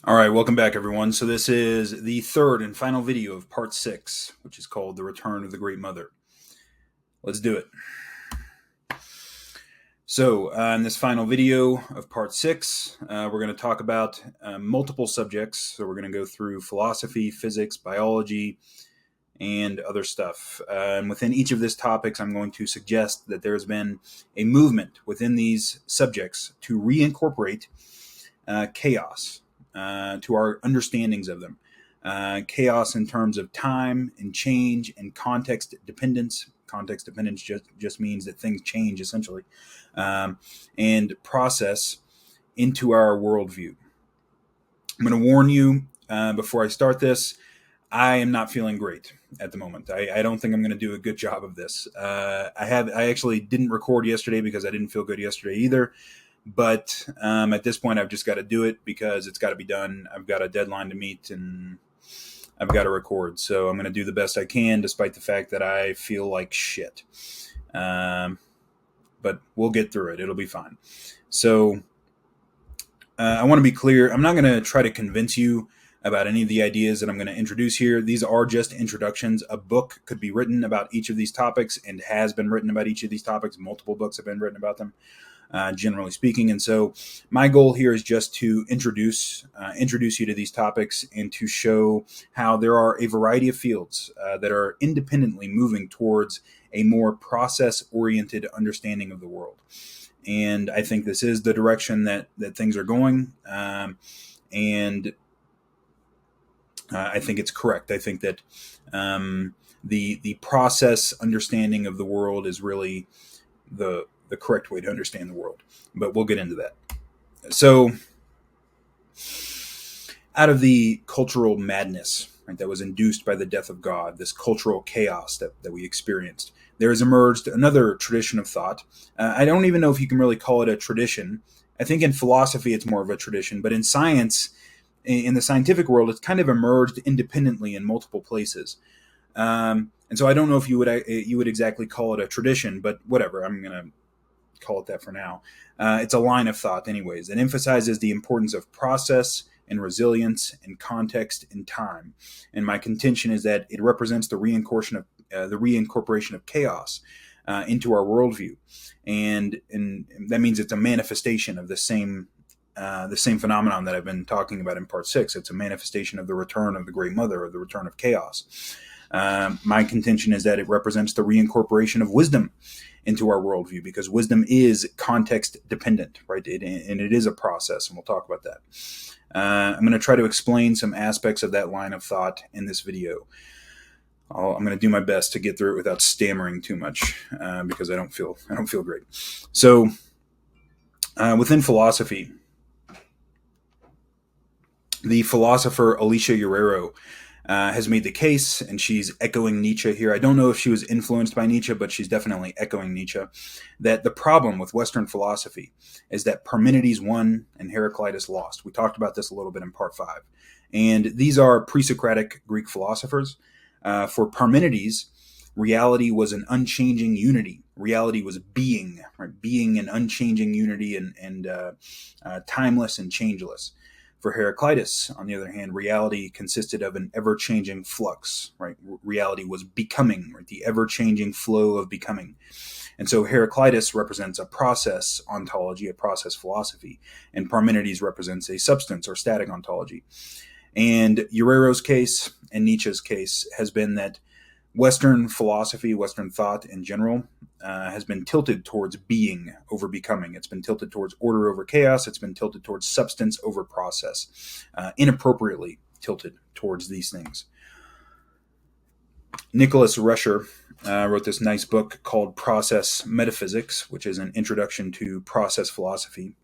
All right, welcome back, everyone. So this is the third and final video of part 6, which is called The Return of the Great Mother. Let's do it. So in this final video of part 6, we're going to talk about multiple subjects. So we're going to go through philosophy, physics, biology, and other stuff. And within each of these topics, I'm going to suggest that there has been a movement within these subjects to reincorporate chaos to our understandings of them. Chaos in terms of time and change and context dependence. Context dependence just means that things change, essentially. And process into our worldview. I'm going to warn you before I start this, I am not feeling great at the moment. I don't think I'm going to do a good job of this. I actually didn't record yesterday because I didn't feel good yesterday either. But at this point, I've just got to do it because it's got to be done. I've got a deadline to meet and I've got to record. So I'm going to do the best I can, despite the fact that I feel like shit. But we'll get through it. It'll be fine. So I want to be clear. I'm not going to try to convince you about any of the ideas that I'm going to introduce here. These are just introductions. A book could be written about each of these topics and has been written about each of these topics. Multiple books have been written about them. Generally speaking. And so my goal here is just to introduce you to these topics and to show how there are a variety of fields that are independently moving towards a more process-oriented understanding of the world. And I think this is the direction that things are going. And I think it's correct. I think that the process understanding of the world is really the correct way to understand the world. But we'll get into that. So, out of the cultural madness, right, that was induced by the death of God, this cultural chaos that we experienced, there has emerged another tradition of thought. I don't even know if you can really call it a tradition. I think in philosophy it's more of a tradition, but in science, in the scientific world, it's kind of emerged independently in multiple places. And so I don't know if you would exactly call it a tradition, but whatever. I'm going to call it that for now. It's a line of thought, anyways, that emphasizes the importance of process and resilience and context and time. And my contention is that it represents the reincorporation of chaos into our worldview, and that means it's a manifestation of the same phenomenon that I've been talking about in part 6. It's a manifestation of the return of the Great Mother, or the return of chaos. My contention is that it represents the reincorporation of wisdom into our worldview, because wisdom is context dependent, right? And it is a process, and we'll talk about that. I'm going to try to explain some aspects of that line of thought in this video. I'm going to do my best to get through it without stammering too much, because I don't feel great. So, within philosophy, the philosopher Alicia Juarrero has made the case, and she's echoing Nietzsche here. I don't know if she was influenced by Nietzsche, but she's definitely echoing Nietzsche, that the problem with Western philosophy is that Parmenides won and Heraclitus lost. We talked about this a little bit in part 5. And these are pre-Socratic Greek philosophers. For Parmenides, reality was an unchanging unity. Reality was being, right? Being an unchanging unity and timeless and changeless. For Heraclitus, on the other hand, reality consisted of an ever-changing flux, right? Reality was becoming, right? The ever-changing flow of becoming. And so Heraclitus represents a process ontology, a process philosophy, and Parmenides represents a substance or static ontology. And Juarrero's case and Nietzsche's case has been that Western philosophy, Western thought in general, has been tilted towards being over becoming. It's been tilted towards order over chaos. It's been tilted towards substance over process, inappropriately tilted towards these things. Nicholas Rescher wrote this nice book called Process Metaphysics, which is an introduction to process philosophy.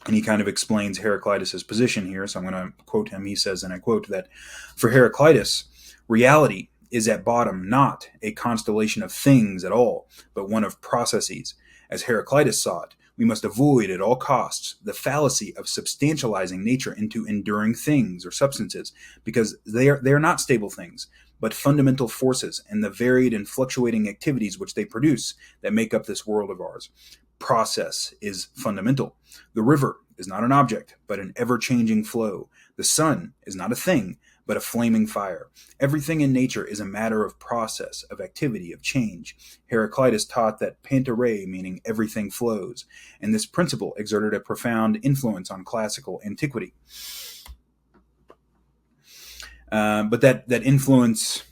And he kind of explains Heraclitus' position here. So I'm going to quote him. He says, and I quote, that for Heraclitus, reality is at bottom not a constellation of things at all, but one of processes. As Heraclitus saw it, we must avoid at all costs the fallacy of substantializing nature into enduring things or substances, because they are not stable things, but fundamental forces and the varied and fluctuating activities which they produce that make up this world of ours. Process is fundamental. The river is not an object, but an ever-changing flow. The sun is not a thing, but a flaming fire. Everything in nature is a matter of process, of activity, of change. Heraclitus taught that pantarei, meaning everything flows, and this principle exerted a profound influence on classical antiquity. But that influence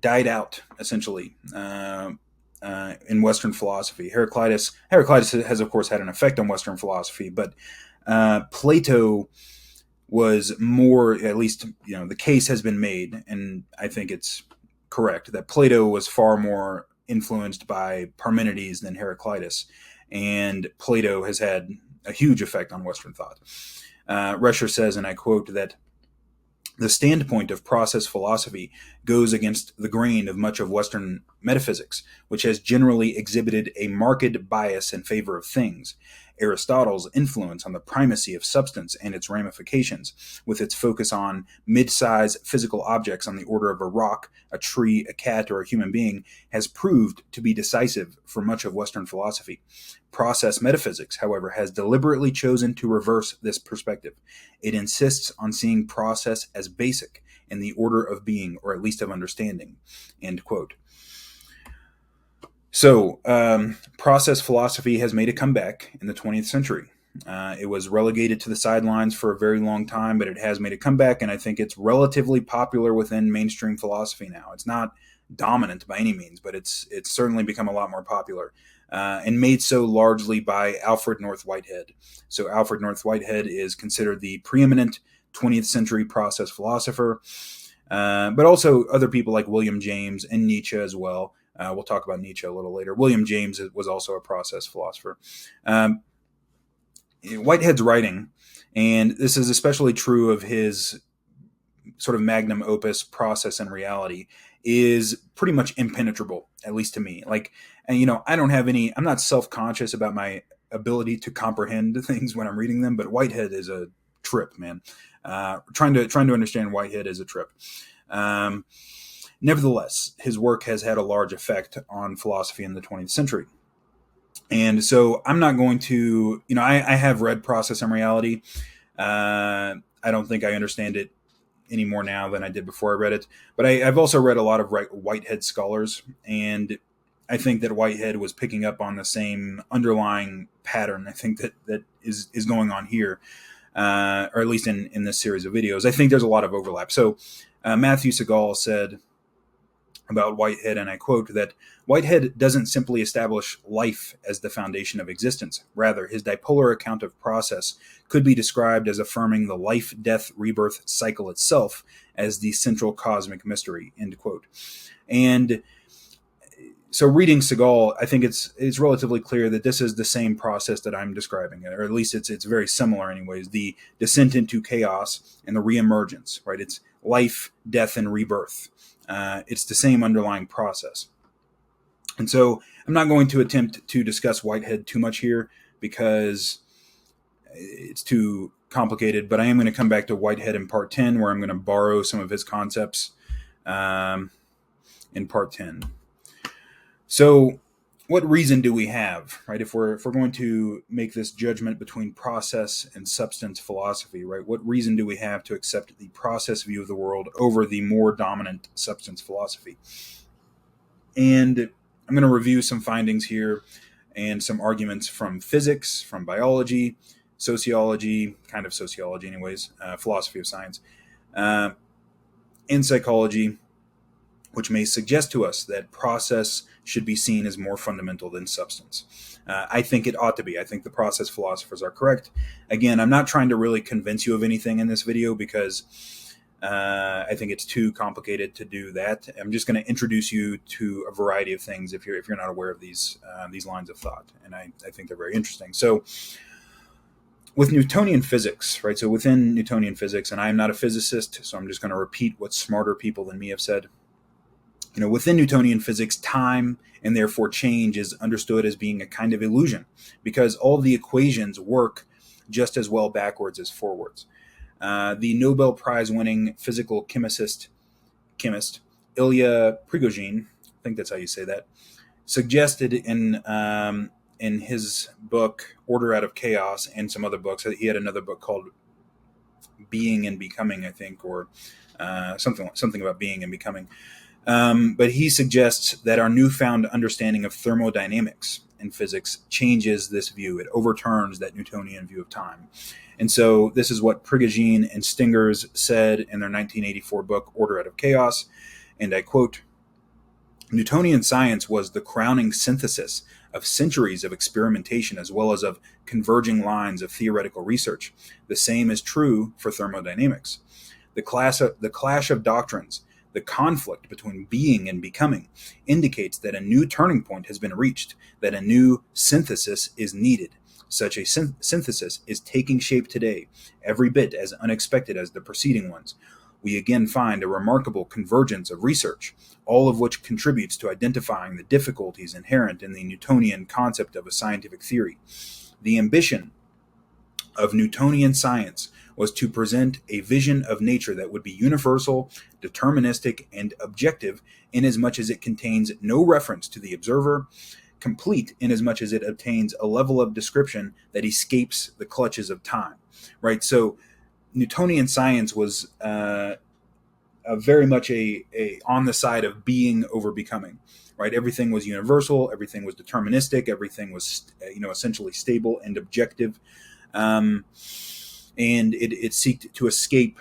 died out, essentially, in Western philosophy. Heraclitus has, of course, had an effect on Western philosophy, but Plato was more, at least, the case has been made, and I think it's correct, that Plato was far more influenced by Parmenides than Heraclitus, and Plato has had a huge effect on Western thought. Rescher says, and I quote, that the standpoint of process philosophy goes against the grain of much of Western metaphysics, which has generally exhibited a marked bias in favor of things. Aristotle's influence on the primacy of substance and its ramifications, with its focus on mid-size physical objects on the order of a rock, a tree, a cat, or a human being, has proved to be decisive for much of Western philosophy. Process metaphysics, however, has deliberately chosen to reverse this perspective. It insists on seeing process as basic in the order of being, or at least of understanding. End quote. So, process philosophy has made a comeback in the 20th century. It was relegated to the sidelines for a very long time, but it has made a comeback, and I think it's relatively popular within mainstream philosophy now. It's not dominant by any means, but it's certainly become a lot more popular, and made so largely by Alfred North Whitehead. So Alfred North Whitehead is considered the preeminent 20th century process philosopher, but also other people like William James and Nietzsche as well. We'll talk about Nietzsche a little later. William James was also a process philosopher. Whitehead's writing, and this is especially true of his sort of magnum opus, Process and Reality, is pretty much impenetrable, at least to me. I'm not self-conscious about my ability to comprehend things when I'm reading them, but Whitehead is a trip, man. Trying to understand Whitehead is a trip. Nevertheless, his work has had a large effect on philosophy in the 20th century. And so I'm not going to, I have read Process and Reality. I don't think I understand it any more now than I did before I read it. But I've also read a lot of Whitehead scholars, and I think that Whitehead was picking up on the same underlying pattern, I think, that is going on here, or at least in this series of videos. I think there's a lot of overlap. So Matthew Segal said about Whitehead, and I quote, that Whitehead doesn't simply establish life as the foundation of existence. Rather, his dipolar account of process could be described as affirming the life, death, rebirth cycle itself as the central cosmic mystery, end quote. And so reading Segal, I think it's relatively clear that this is the same process that I'm describing, or at least it's very similar anyways, the descent into chaos and the reemergence, right? It's life, death, and rebirth. It's the same underlying process. And so I'm not going to attempt to discuss Whitehead too much here because it's too complicated, but I am going to come back to Whitehead in part 10, where I'm going to borrow some of his concepts in part 10. So what reason do we have, right? If we're going to make this judgment between process and substance philosophy, right? What reason do we have to accept the process view of the world over the more dominant substance philosophy? And I'm going to review some findings here and some arguments from physics, from biology, sociology, kind of sociology anyways, philosophy of science, and psychology, which may suggest to us that process should be seen as more fundamental than substance. I think it ought to be. I think the process philosophers are correct. Again, I'm not trying to really convince you of anything in this video because I think it's too complicated to do that. I'm just going to introduce you to a variety of things if you're not aware of these lines of thought, and I think they're very interesting. So with Newtonian physics, right? So within Newtonian physics, and I'm not a physicist, so I'm just going to repeat what smarter people than me have said. Within Newtonian physics, time and therefore change is understood as being a kind of illusion because all the equations work just as well backwards as forwards. The Nobel Prize-winning physical chemist Ilya Prigogine, I think that's how you say that, suggested in in his book Order Out of Chaos and some other books, he had another book called Being and Becoming, I think, or something about being and becoming. But he suggests that our newfound understanding of thermodynamics in physics changes this view. It overturns that Newtonian view of time. And so this is what Prigogine and Stengers said in their 1984 book, Order Out of Chaos. And I quote, "Newtonian science was the crowning synthesis of centuries of experimentation as well as of converging lines of theoretical research. The same is true for thermodynamics. The clash of doctrines, the conflict between being and becoming, indicates that a new turning point has been reached, that a new synthesis is needed. Such a synthesis is taking shape today, every bit as unexpected as the preceding ones. We again find a remarkable convergence of research, all of which contributes to identifying the difficulties inherent in the Newtonian concept of a scientific theory. The ambition of Newtonian science was to present a vision of nature that would be universal, deterministic, and objective inasmuch as it contains no reference to the observer, complete inasmuch as it obtains a level of description that escapes the clutches of time." Right? So Newtonian science was very much a on the side of being over becoming. Right? Everything was universal. Everything was deterministic. Everything was essentially stable and objective. And it sought to escape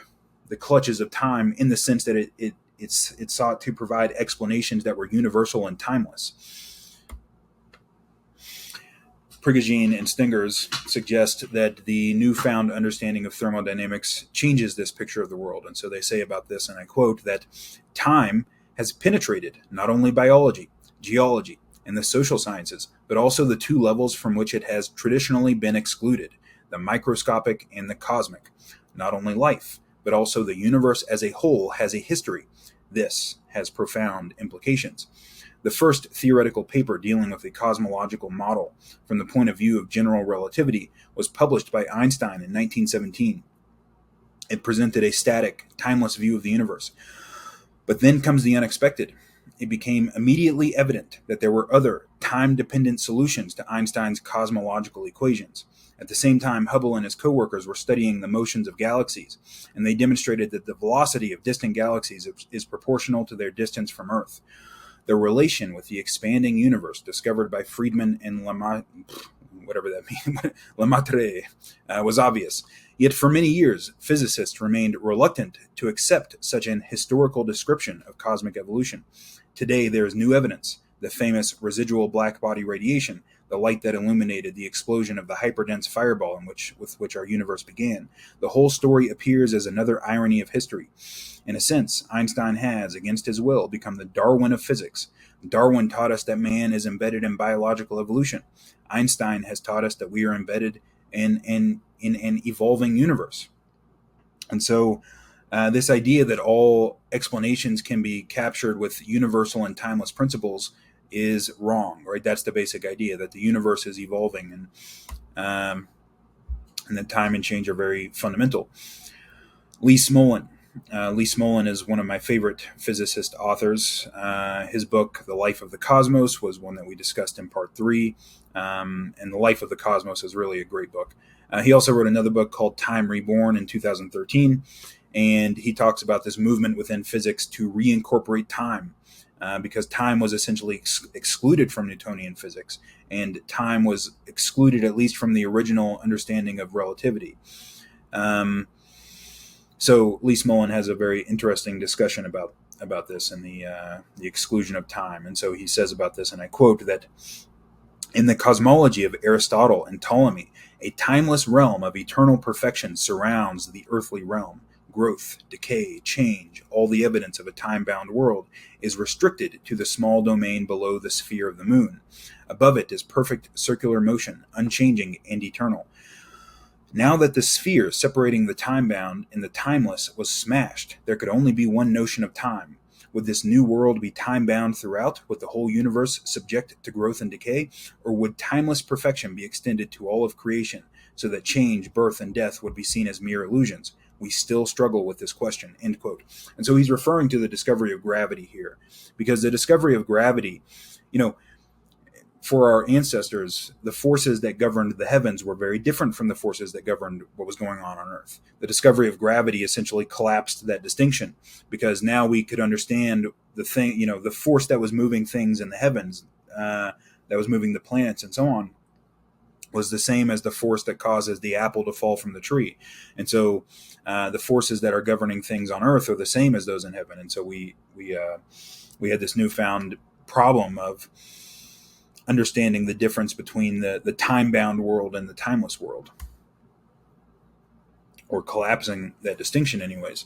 the clutches of time in the sense that it sought to provide explanations that were universal and timeless. Prigogine and Stengers suggest that the newfound understanding of thermodynamics changes this picture of the world. And so they say about this, and I quote, that time has penetrated not only biology, geology, and the social sciences, but also the two levels from which it has traditionally been excluded, the microscopic and the cosmic. Not only life, but also the universe as a whole has a history. This has profound implications. The first theoretical paper dealing with a cosmological model from the point of view of general relativity was published by Einstein in 1917. It presented a static, timeless view of the universe. But then comes the unexpected. It became immediately evident that there were other time-dependent solutions to Einstein's cosmological equations. At the same time, Hubble and his co-workers were studying the motions of galaxies, and they demonstrated that the velocity of distant galaxies is proportional to their distance from Earth. The relation with the expanding universe discovered by Friedman and Lemaitre was obvious. Yet for many years, physicists remained reluctant to accept such an historical description of cosmic evolution. Today there is new evidence, the famous residual black body radiation, the light that illuminated the explosion of the hyperdense fireball with which our universe began. The whole story appears as another irony of history. In a sense, Einstein has, against his will, become the Darwin of physics. Darwin taught us that man is embedded in biological evolution. Einstein has taught us that we are embedded in an evolving universe. And so this idea that all explanations can be captured with universal and timeless principles is wrong, right? That's the basic idea, that the universe is evolving and that time and change are very fundamental. Lee Smolin. Lee Smolin is one of my favorite physicist authors. His book, The Life of the Cosmos, was one that we discussed in part 3. And The Life of the Cosmos is really a great book. He also wrote another book called Time Reborn in 2013. And he talks about this movement within physics to reincorporate time. Because time was essentially excluded from Newtonian physics, and time was excluded at least from the original understanding of relativity. So Lee Smolin has a very interesting discussion about this and the exclusion of time. And so he says about this, and I quote, that in the cosmology of Aristotle and Ptolemy, a timeless realm of eternal perfection surrounds the earthly realm. Growth, decay, change, all the evidence of a time-bound world is restricted to the small domain below the sphere of the moon. Above it is perfect circular motion, unchanging and eternal. Now that the sphere separating the time-bound and the timeless was smashed, there could only be one notion of time. Would this new world be time-bound throughout, with the whole universe subject to growth and decay? Or would timeless perfection be extended to all of creation, so that change, birth, and death would be seen as mere illusions? We still struggle with this question, end quote. And so he's referring to the discovery of gravity here, because the discovery of gravity, for our ancestors, the forces that governed the heavens were very different from the forces that governed what was going on Earth. The discovery of gravity essentially collapsed that distinction, because now we could understand the thing, the force that was moving things in the heavens, that was moving the planets and so on, was the same as the force that causes the apple to fall from the tree. And so the forces that are governing things on Earth are the same as those in heaven. And so we had this newfound problem of understanding the difference between the time-bound world and the timeless world, or collapsing that distinction anyways.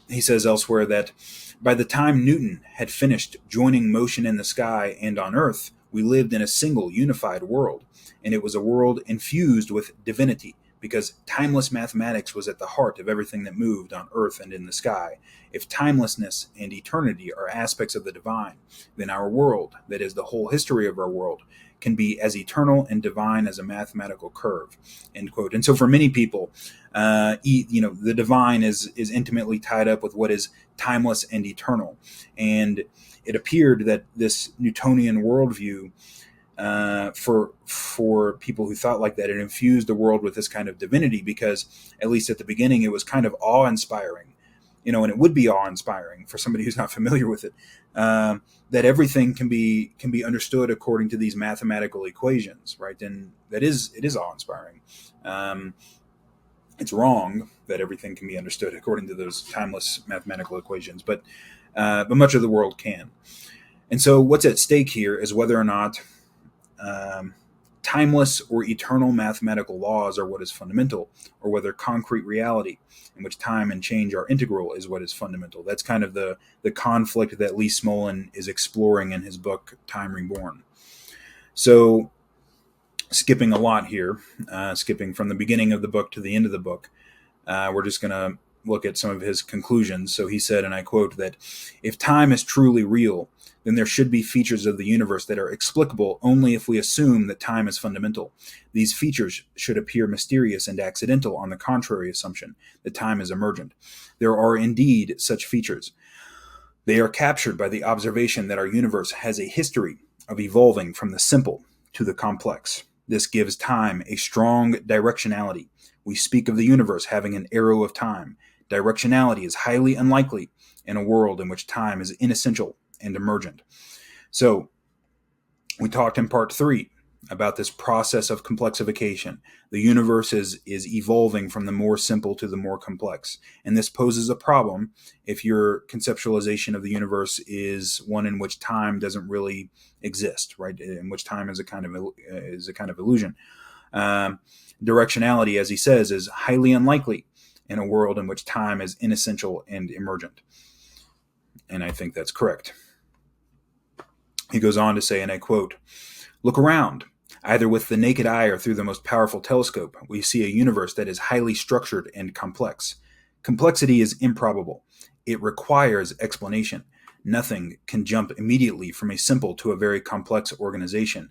He says elsewhere that by the time Newton had finished joining motion in the sky and on Earth, we lived in a single unified world, and it was a world infused with divinity, because timeless mathematics was at the heart of everything that moved on Earth and in the sky. If timelessness and eternity are aspects of the divine, then our world, that is the whole history of our world, can be as eternal and divine as a mathematical curve, end quote. And so for many people, the divine is intimately tied up with what is timeless and eternal. And it appeared that this Newtonian worldview, for people who thought like that, it infused the world with this kind of divinity, because at least at the beginning it was kind of awe-inspiring, and it would be awe-inspiring for somebody who's not familiar with it, that everything can be understood according to these mathematical equations, right? And it is awe-inspiring. It's wrong that everything can be understood according to those timeless mathematical equations, but much of the world can. And so what's at stake here is whether or not timeless or eternal mathematical laws are what is fundamental, or whether concrete reality, in which time and change are integral, is what is fundamental. That's kind of the conflict that Lee Smolin is exploring in his book, Time Reborn. So, skipping a lot here, skipping from the beginning of the book to the end of the book, we're just going to look at some of his conclusions. So he said, and I quote, that if time is truly real, then there should be features of the universe that are explicable only if we assume that time is fundamental. These features should appear mysterious and accidental on the contrary assumption that time is emergent. There are indeed such features. They are captured by the observation that our universe has a history of evolving from the simple to the complex. This gives time a strong directionality. We speak of the universe having an arrow of time. Directionality is highly unlikely in a world in which time is inessential and emergent. So we talked in part 3 about this process of complexification. The universe is evolving from the more simple to the more complex. And this poses a problem if your conceptualization of the universe is one in which time doesn't really exist, right? In which time is a kind of illusion. Directionality, as he says, is highly unlikely in a world in which time is inessential and emergent. And I think that's correct. He goes on to say, and I quote, "Look around. Either with the naked eye or through the most powerful telescope, we see a universe that is highly structured and complex. Complexity is improbable. It requires explanation. Nothing can jump immediately from a simple to a very complex organization.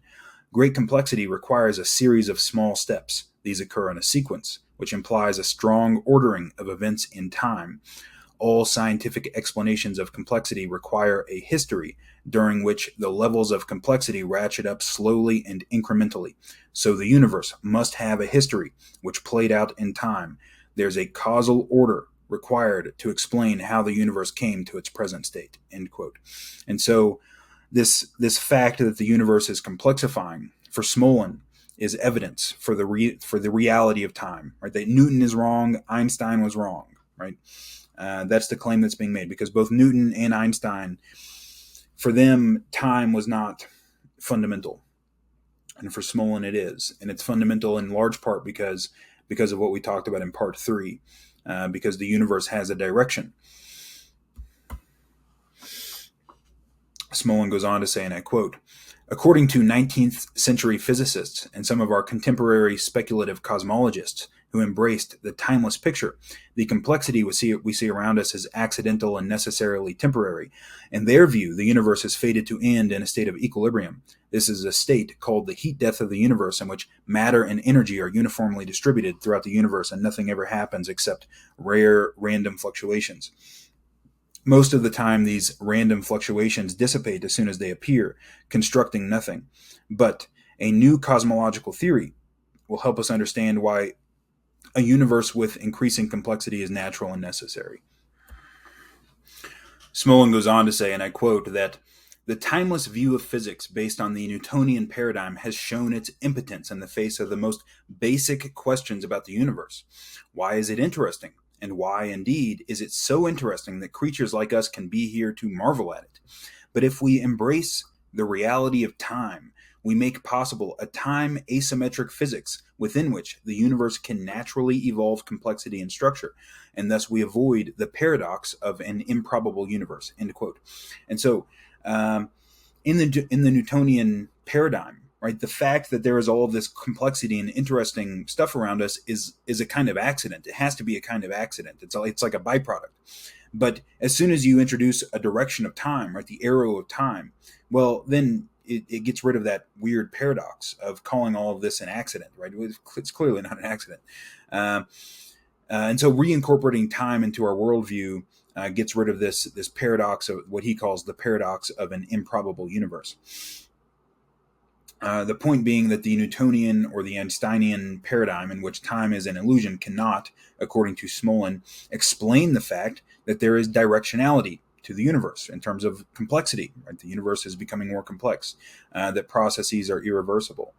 Great complexity requires a series of small steps. These occur in a sequence, which implies a strong ordering of events in time. All scientific explanations of complexity require a history during which the levels of complexity ratchet up slowly and incrementally. So the universe must have a history which played out in time. There's a causal order required to explain how the universe came to its present state," end quote. And so this fact that the universe is complexifying for Smolin is evidence for the reality of time, right? That Newton is wrong, Einstein was wrong, right? That's the claim that's being made, because both Newton and Einstein, for them, time was not fundamental. And for Smolin, it is. And it's fundamental in large part because of what we talked about in part 3, because the universe has a direction. Smolin goes on to say, and I quote, "According to 19th century physicists and some of our contemporary speculative cosmologists who embraced the timeless picture, the complexity we see around us is accidental and necessarily temporary. In their view, the universe is fated to end in a state of equilibrium. This is a state called the heat death of the universe, in which matter and energy are uniformly distributed throughout the universe and nothing ever happens except rare random fluctuations. Most of the time, these random fluctuations dissipate as soon as they appear, constructing nothing. But a new cosmological theory will help us understand why a universe with increasing complexity is natural and necessary. Smolin goes on to say, and I quote, that the timeless view of physics based on the Newtonian paradigm has shown its impotence in the face of the most basic questions about the universe. Why is it interesting? And why, indeed, is it so interesting that creatures like us can be here to marvel at it? But if we embrace the reality of time, we make possible a time asymmetric physics within which the universe can naturally evolve complexity and structure, and thus we avoid the paradox of an improbable universe. End quote. And so, in the Newtonian paradigm, right, the fact that there is all of this complexity and interesting stuff around us is a kind of accident. It has to be a kind of accident. It's like a byproduct. But as soon as you introduce a direction of time, right, the arrow of time, well, then it gets rid of that weird paradox of calling all of this an accident, right? It's clearly not an accident. And so reincorporating time into our worldview gets rid of this paradox of what he calls the paradox of an improbable universe. The point being that the Newtonian or the Einsteinian paradigm in which time is an illusion cannot, according to Smolin, explain the fact that there is directionality to the universe in terms of complexity. Right? The universe is becoming more complex, that processes are irreversible.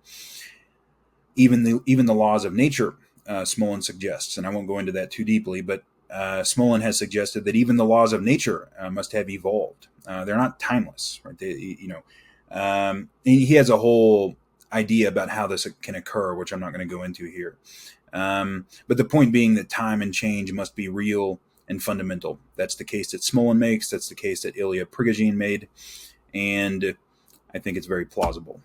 Even the laws of nature, Smolin suggests, and I won't go into that too deeply, but Smolin has suggested that even the laws of nature must have evolved. They're not timeless. Right? He has a whole idea about how this can occur, which I'm not going to go into here. But the point being that time and change must be real and fundamental. That's the case that Smolin makes. That's the case that Ilya Prigogine made. And I think it's very plausible.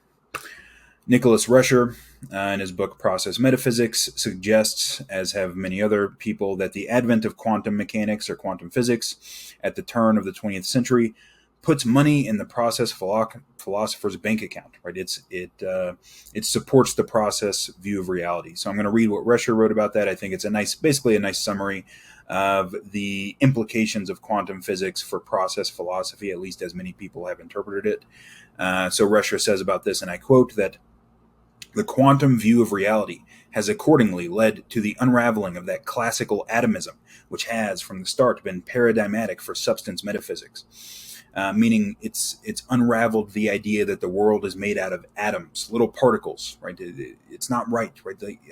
Nicholas Rescher, in his book Process Metaphysics, suggests, as have many other people, that the advent of quantum mechanics or quantum physics at the turn of the 20th century puts money in the process philosopher's bank account. Right? It supports the process view of reality. So I'm going to read what Rescher wrote about that. I think it's basically a nice summary of the implications of quantum physics for process philosophy, at least as many people have interpreted it. So Rescher says about this, and I quote, that the quantum view of reality has accordingly led to the unraveling of that classical atomism, which has from the start been paradigmatic for substance metaphysics. Meaning it's unraveled the idea that the world is made out of atoms, little particles, right? It's not right?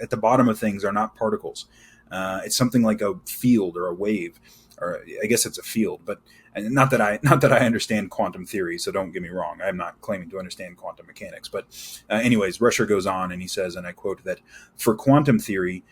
At the bottom of things are not particles. It's something like a field or a wave, or I guess it's a field, but not that I understand quantum theory, so don't get me wrong. I'm not claiming to understand quantum mechanics. But anyways, Rescher goes on and he says, and I quote, that for quantum theory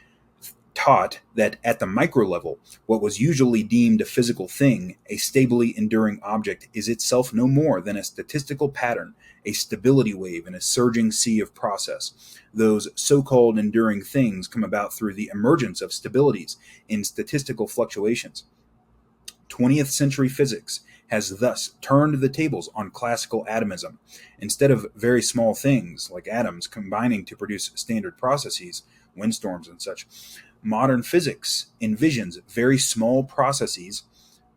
taught that at the micro level, what was usually deemed a physical thing, a stably enduring object, is itself no more than a statistical pattern, a stability wave in a surging sea of process. Those so-called enduring things come about through the emergence of stabilities in statistical fluctuations. 20th century physics has thus turned the tables on classical atomism. Instead of very small things like atoms combining to produce standard processes, windstorms and such, modern physics envisions very small processes,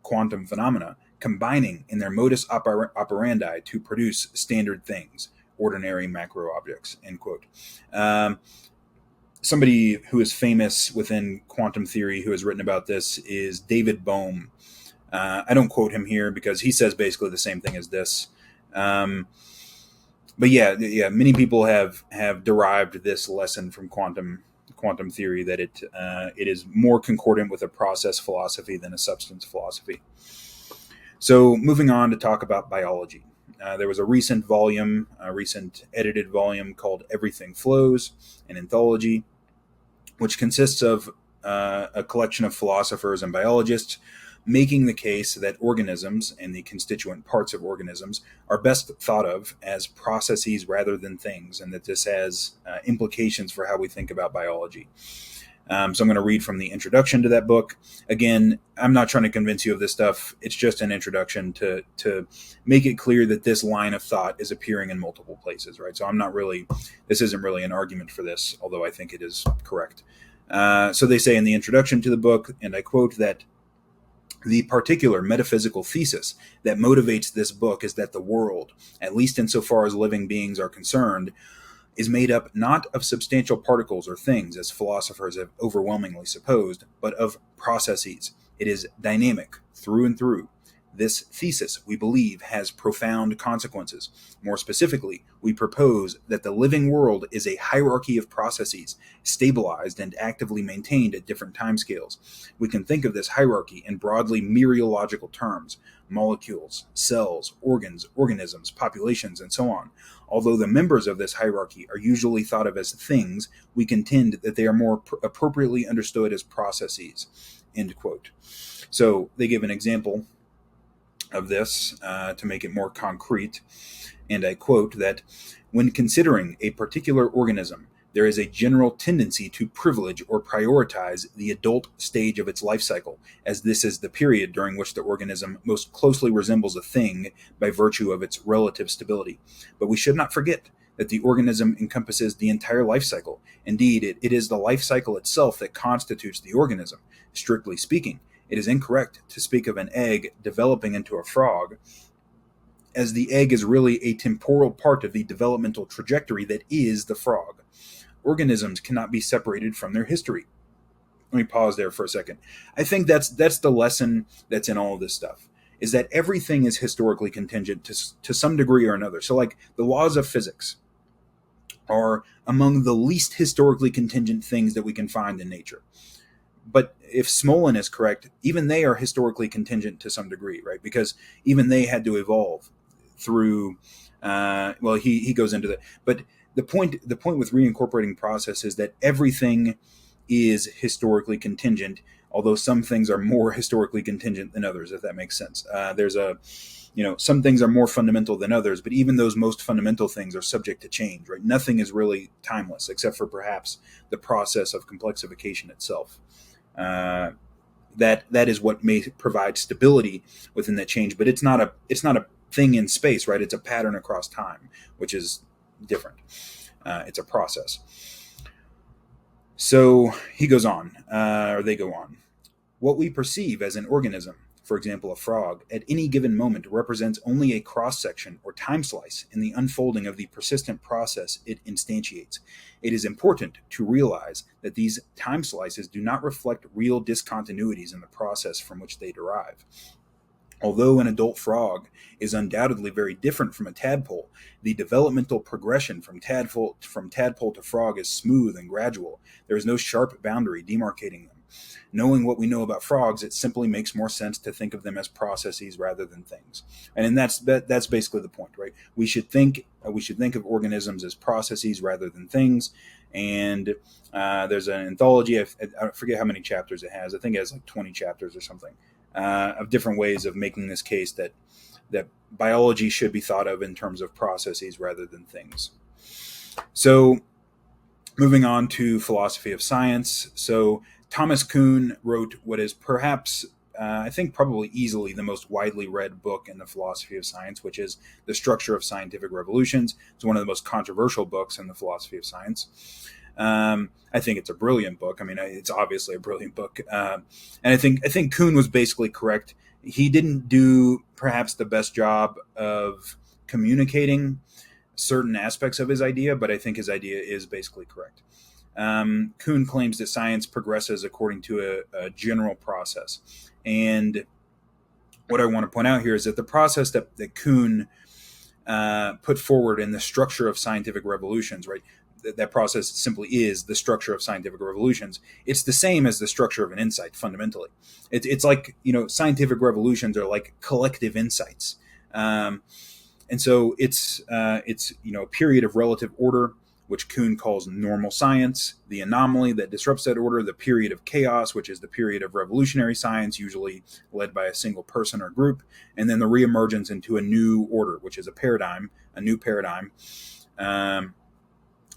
quantum phenomena, combining in their modus operandi to produce standard things, ordinary macro objects, end quote. Somebody who is famous within quantum theory who has written about this is David Bohm. I don't quote him here because he says basically the same thing as this. But yeah, many people have derived this lesson from quantum theory, that it is more concordant with a process philosophy than a substance philosophy. So moving on to talk about biology. There was a recent edited volume called Everything Flows, an anthology, which consists of a collection of philosophers and biologists making the case that organisms and the constituent parts of organisms are best thought of as processes rather than things, and that this has implications for how we think about biology. So I'm going to read from the introduction to that book. Again, I'm not trying to convince you of this stuff. It's just an introduction to make it clear that this line of thought is appearing in multiple places, right? So this isn't really an argument for this, although I think it is correct. So they say in the introduction to the book, and I quote, that The particular metaphysical thesis that motivates this book is that the world, at least insofar as living beings are concerned, is made up not of substantial particles or things, as philosophers have overwhelmingly supposed, but of processes. It is dynamic through and through. This thesis, we believe, has profound consequences. More specifically, we propose that the living world is a hierarchy of processes, stabilized and actively maintained at different timescales. We can think of this hierarchy in broadly mereological terms: molecules, cells, organs, organisms, populations, and so on. Although the members of this hierarchy are usually thought of as things, we contend that they are more appropriately understood as processes. End quote. So they give an example of this to make it more concrete, and I quote that when considering a particular organism, there is a general tendency to privilege or prioritize the adult stage of its life cycle, as this is the period during which the organism most closely resembles a thing by virtue of its relative stability. But we should not forget that the organism encompasses the entire life cycle. Indeed, it is the life cycle itself that constitutes the organism. Strictly speaking, it is incorrect to speak of an egg developing into a frog, as the egg is really a temporal part of the developmental trajectory that is the frog. Organisms cannot be separated from their history. Let me pause there for a second. I think that's the lesson that's in all of this stuff, is that everything is historically contingent to some degree or another. So like the laws of physics are among the least historically contingent things that we can find in nature. But if Smolin is correct, even they are historically contingent to some degree, right? Because even they had to evolve through, he goes into that. But the point with reincorporating process is that everything is historically contingent, although some things are more historically contingent than others, if that makes sense. Some things are more fundamental than others, but even those most fundamental things are subject to change, right? Nothing is really timeless, except for perhaps the process of complexification itself. That is what may provide stability within that change, but it's not a thing in space, right? It's a pattern across time, which is different. It's a process. So he goes on, or they go on. What we perceive as an organism, for example, a frog, at any given moment represents only a cross-section or time slice in the unfolding of the persistent process it instantiates. It is important to realize that these time slices do not reflect real discontinuities in the process from which they derive. Although an adult frog is undoubtedly very different from a tadpole, the developmental progression from tadpole to frog is smooth and gradual. There is no sharp boundary demarcating them. Knowing what we know about frogs, it simply makes more sense to think of them as processes rather than things. And that's basically the point, right? We should think of organisms as processes rather than things. And there's an anthology. I forget how many chapters it has. I think it has like 20 chapters or something of different ways of making this case that biology should be thought of in terms of processes rather than things. So, moving on to philosophy of science. So Thomas Kuhn wrote what is perhaps, I think probably easily the most widely read book in the philosophy of science, which is The Structure of Scientific Revolutions. It's one of the most controversial books in the philosophy of science. I think it's a brilliant book. I mean, it's obviously a brilliant book. And I think Kuhn was basically correct. He didn't do perhaps the best job of communicating certain aspects of his idea, but I think his idea is basically correct. Kuhn claims that science progresses according to a general process. And what I want to point out here is that the process that Kuhn put forward in The Structure of Scientific Revolutions, right? That process simply is the structure of scientific revolutions. It's the same as the structure of an insight, fundamentally. It's like, scientific revolutions are like collective insights. And so it's a period of relative order, which Kuhn calls normal science, the anomaly that disrupts that order, the period of chaos, which is the period of revolutionary science, usually led by a single person or group, and then the reemergence into a new order, which is a new paradigm.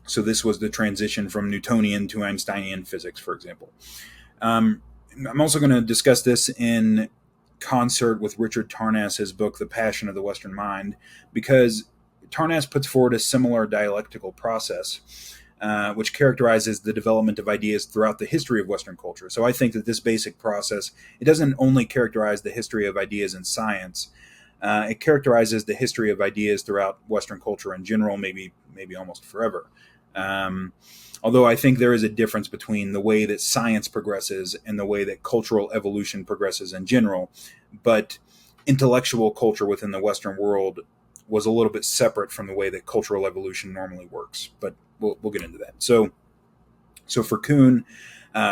So this was the transition from Newtonian to Einsteinian physics, for example. I'm also going to discuss this in concert with Richard Tarnas's book, The Passion of the Western Mind, because Tarnas puts forward a similar dialectical process which characterizes the development of ideas throughout the history of Western culture. So I think that this basic process, it doesn't only characterize the history of ideas in science, it characterizes the history of ideas throughout Western culture in general, maybe almost forever. Although I think there is a difference between the way that science progresses and the way that cultural evolution progresses in general. But intellectual culture within the Western world was a little bit separate from the way that cultural evolution normally works. But we'll get into that. So for Kuhn,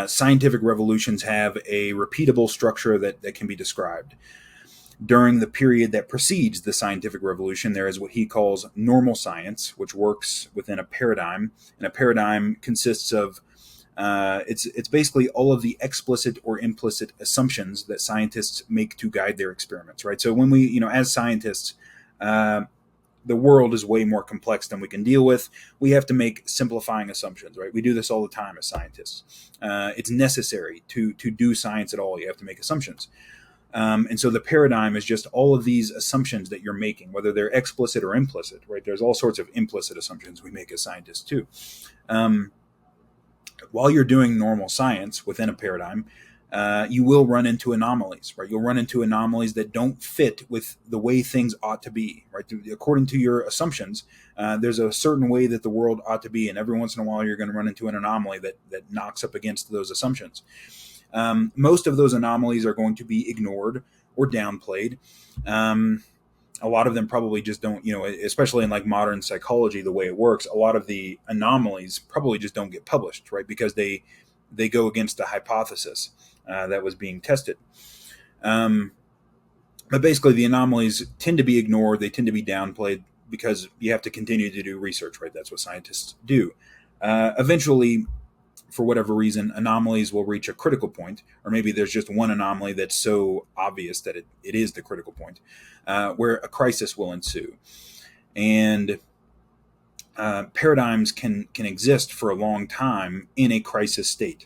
scientific revolutions have a repeatable structure that can be described. During the period that precedes the scientific revolution, there is what he calls normal science, which works within a paradigm. And a paradigm consists of it's basically all of the explicit or implicit assumptions that scientists make to guide their experiments, right? So when we, as scientists, the world is way more complex than we can deal with. We have to make simplifying assumptions, right? We do this all the time as scientists. It's necessary to do science at all. You have to make assumptions. And so the paradigm is just all of these assumptions that you're making, whether they're explicit or implicit, right? There's all sorts of implicit assumptions we make as scientists too. While you're doing normal science within a paradigm, you will run into anomalies, right? You'll run into anomalies that don't fit with the way things ought to be, right? According to your assumptions, there's a certain way that the world ought to be, and every once in a while you're going to run into an anomaly that knocks up against those assumptions. Most of those anomalies are going to be ignored or downplayed. A lot of them probably just don't, especially in like modern psychology, the way it works, a lot of the anomalies probably just don't get published, right? Because they go against the hypothesis that was being tested. But basically the anomalies tend to be ignored. They tend to be downplayed because you have to continue to do research, right? That's what scientists do. Eventually, for whatever reason, anomalies will reach a critical point, or maybe there's just one anomaly that's so obvious that it is the critical point, where a crisis will ensue. And paradigms can exist for a long time in a crisis state.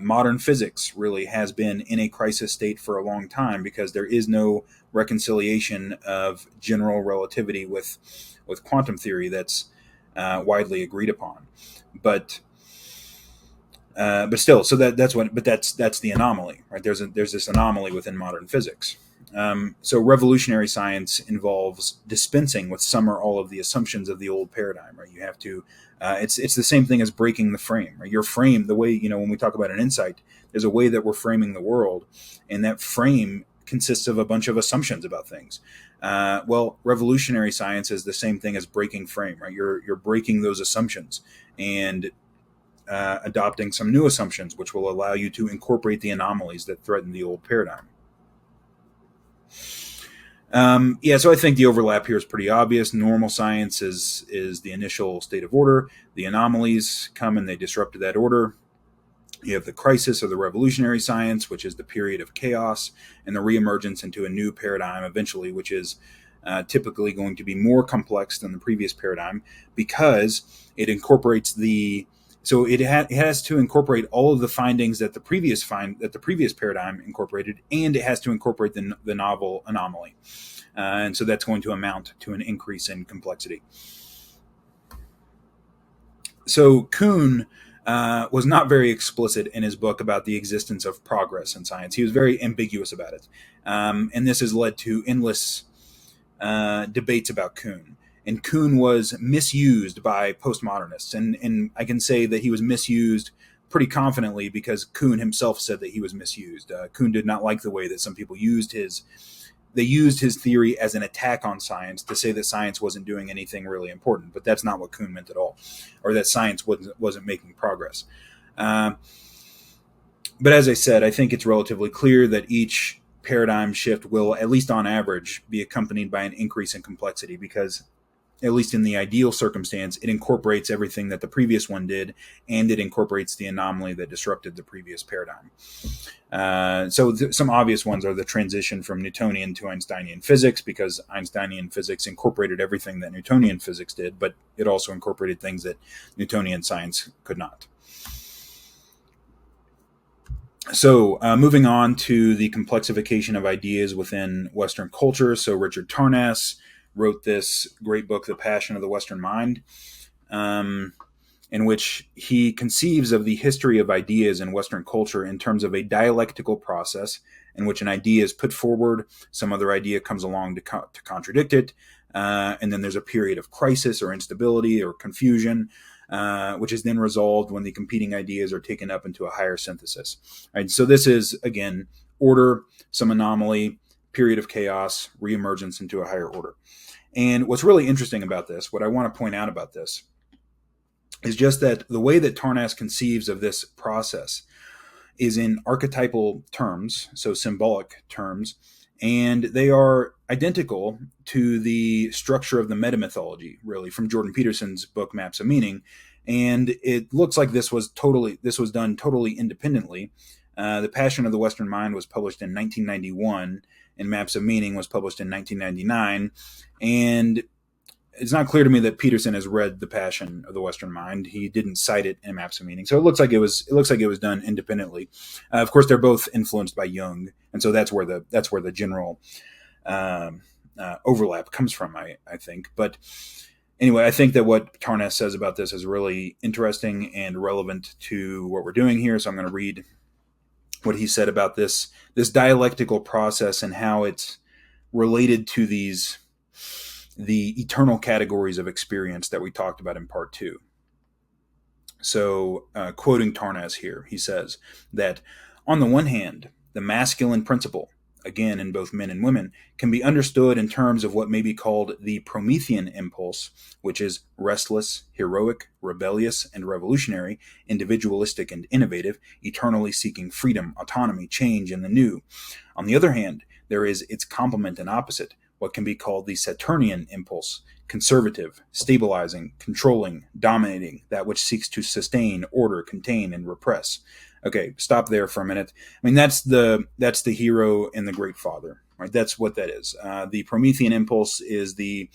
Modern physics really has been in a crisis state for a long time because there is no reconciliation of general relativity with quantum theory that's widely agreed upon. But still, so that's the anomaly, right? There's this anomaly within modern physics. So revolutionary science involves dispensing with some or all of the assumptions of the old paradigm, right? You have to, it's the same thing as breaking the frame, right? Your frame, the way, when we talk about an insight, there's a way that we're framing the world, and that frame consists of a bunch of assumptions about things. Well, revolutionary science is the same thing as breaking frame, right? You're breaking those assumptions and adopting some new assumptions, which will allow you to incorporate the anomalies that threaten the old paradigm. So I think the overlap here is pretty obvious. Normal science is the initial state of order. The anomalies come and they disrupt that order. You have the crisis or the revolutionary science, which is the period of chaos, and the reemergence into a new paradigm eventually, which is typically going to be more complex than the previous paradigm because it incorporates it has to incorporate all of the findings that the previous paradigm incorporated, and it has to incorporate the novel anomaly. And so that's going to amount to an increase in complexity. So Kuhn was not very explicit in his book about the existence of progress in science. He was very ambiguous about it. And this has led to endless debates about Kuhn. And Kuhn was misused by postmodernists. And I can say that he was misused pretty confidently because Kuhn himself said that he was misused. Kuhn did not like the way that some people used his theory as an attack on science to say that science wasn't doing anything really important. But that's not what Kuhn meant at all, or that science wasn't making progress. But as I said, I think it's relatively clear that each paradigm shift will, at least on average, be accompanied by an increase in complexity because, at least in the ideal circumstance, it incorporates everything that the previous one did, and it incorporates the anomaly that disrupted the previous paradigm. Some obvious ones are the transition from Newtonian to Einsteinian physics, because Einsteinian physics incorporated everything that Newtonian physics did, but it also incorporated things that Newtonian science could not. So moving on to the complexification of ideas within Western culture. So Richard Tarnas wrote this great book, The Passion of the Western Mind. in which he conceives of the history of ideas in Western culture in terms of a dialectical process in which an idea is put forward, some other idea comes along to contradict it, and then there's a period of crisis or instability or confusion, which is then resolved when the competing ideas are taken up into a higher synthesis. Right? So this is, again, order, some anomaly, period of chaos, reemergence into a higher order. And what's really interesting about this, what I want to point out about this, is just that the way that Tarnas conceives of this process is in archetypal terms, so symbolic terms, and they are identical to the structure of the metamythology, really, from Jordan Peterson's book Maps of Meaning. And it looks like this was done totally independently. The Passion of the Western Mind was published in 1991, and Maps of Meaning was published in 1999. And it's not clear to me that Peterson has read The Passion of the Western Mind. He didn't cite it in Maps of Meaning, so it looks like it was done independently. Of course, they're both influenced by Jung, and so that's where the general overlap comes from, I think. But anyway, I think that what Tarnas says about this is really interesting and relevant to what we're doing here. So I'm going to read what he said about this dialectical process and how it's related to the eternal categories of experience that we talked about in part 2. So, quoting Tarnas here, he says that, on the one hand, the masculine principle, again in both men and women, can be understood in terms of what may be called the Promethean impulse, which is restless, heroic, rebellious, and revolutionary, individualistic and innovative, eternally seeking freedom, autonomy, change, and the new. On the other hand, there is its complement and opposite, what can be called the Saturnian impulse, conservative, stabilizing, controlling, dominating, that which seeks to sustain, order, contain, and repress. Okay, stop there for a minute. I mean, that's the hero and the great father, right? That's what that is. The Promethean impulse is the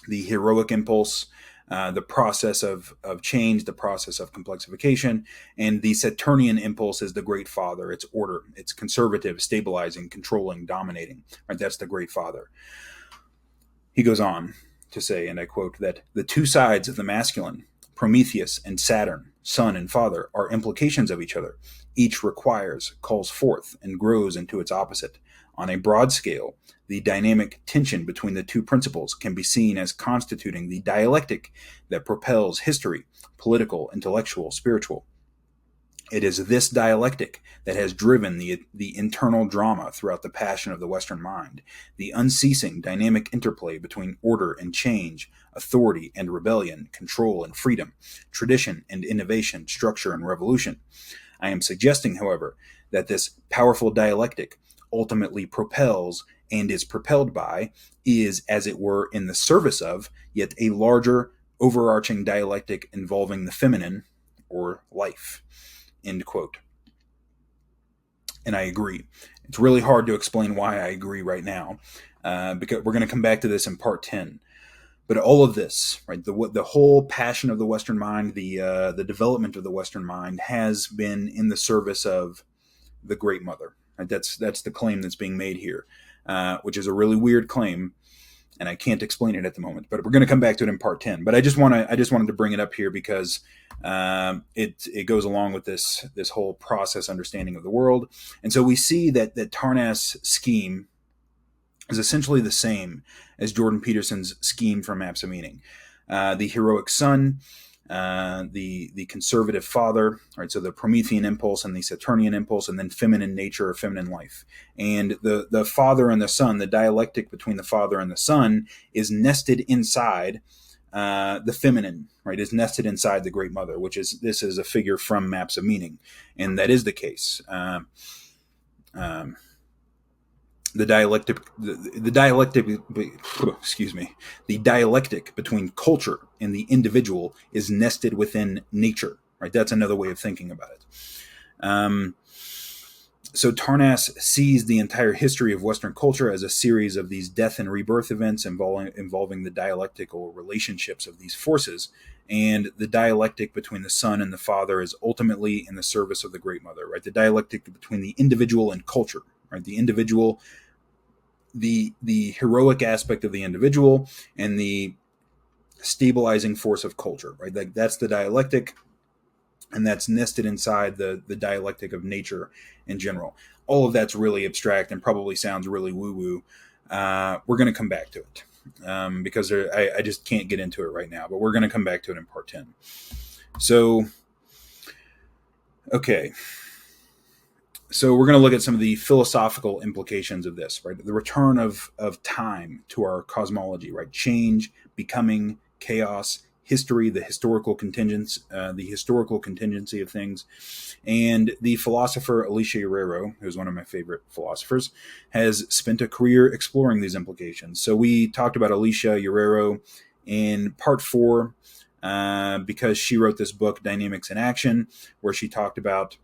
heroic impulse, the process of change, the process of complexification, and the Saturnian impulse is the great father. It's order, it's conservative, stabilizing, controlling, dominating. Right? That's the great father. He goes on to say, and I quote, that the two sides of the masculine, Prometheus and Saturn, son and father, are implications of each other. Each requires, calls forth, and grows into its opposite. On a broad scale, the dynamic tension between the two principles can be seen as constituting the dialectic that propels history, political, intellectual, spiritual. It is this dialectic that has driven the internal drama throughout the passion of the Western mind, the unceasing dynamic interplay between order and change, authority and rebellion, control and freedom, tradition and innovation, structure and revolution. I am suggesting, however, that this powerful dialectic ultimately propels and is propelled by, is, as it were, in the service of, yet a larger, overarching dialectic involving the feminine, or life. End quote. And I agree. It's really hard to explain why I agree right now, because we're going to come back to this in part 10. But all of this, right, the whole passion of the Western mind, the development of the Western mind has been in the service of the Great Mother. Right? That's the claim that's being made here, which is a really weird claim, and I can't explain it at the moment. But we're going to come back to it in part 10. But I just wanted to bring it up here because it goes along with this whole process understanding of the world. And so we see that Tarnas' scheme is essentially the same as Jordan Peterson's scheme from Maps of Meaning. The heroic son, the conservative father, right? So the Promethean impulse and the Saturnian impulse, and then feminine nature or feminine life. And the father and the son, the dialectic between the father and the son, is nested inside the feminine, right? Is nested inside the Great Mother, this is a figure from Maps of Meaning, and that is the case. The dialectic between culture and the individual is nested within nature, right? That's another way of thinking about it. So Tarnas sees the entire history of Western culture as a series of these death and rebirth events involving the dialectical relationships of these forces, and the dialectic between the son and the father is ultimately in the service of the Great Mother, right? The dialectic between the individual and culture, right? The individual, the heroic aspect of the individual, and the stabilizing force of culture, right? Like that's the dialectic, and that's nested inside the dialectic of nature in general. All of that's really abstract and probably sounds really woo-woo. We're going to come back to it because I just can't get into it right now, but we're going to come back to it in part 10. So, okay. So we're going to look at some of the philosophical implications of this, right? The return of time to our cosmology, right? Change, becoming, chaos, history, the historical contingency of things. And the philosopher Alicia Juarrero, who's one of my favorite philosophers, has spent a career exploring these implications. So we talked about Alicia Juarrero in part 4 because she wrote this book, Dynamics in Action, where she talked about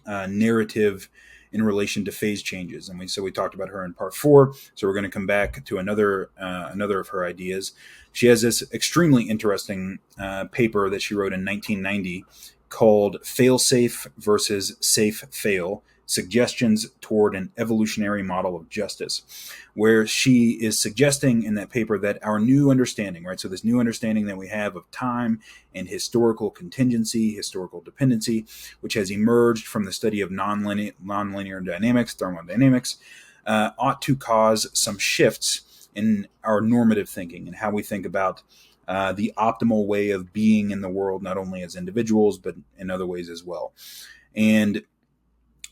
narrative in relation to phase changes, and so we talked about her in part 4. So we're going to come back to another of her ideas. She has this extremely interesting paper that she wrote in 1990 called "Fail-Safe versus Safe Fail: Suggestions Toward an Evolutionary Model of Justice," where she is suggesting in that paper that our new understanding, right? So this new understanding that we have of time and historical contingency, historical dependency, which has emerged from the study of nonlinear dynamics, thermodynamics, ought to cause some shifts in our normative thinking and how we think about the optimal way of being in the world, not only as individuals, but in other ways as well. And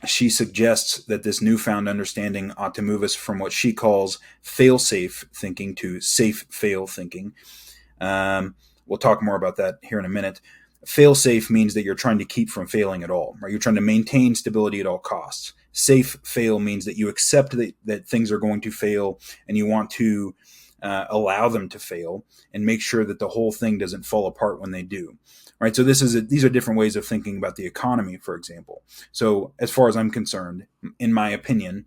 she suggests that this newfound understanding ought to move us from what she calls fail-safe thinking to safe-fail thinking. We'll talk more about that here in a minute. Fail-safe means that you're trying to keep from failing at all, right? You're trying to maintain stability at all costs. Safe-fail means that you accept that things are going to fail and you want to allow them to fail and make sure that the whole thing doesn't fall apart when they do. Right, so these are different ways of thinking about the economy, for example. So as far as I'm concerned, in my opinion,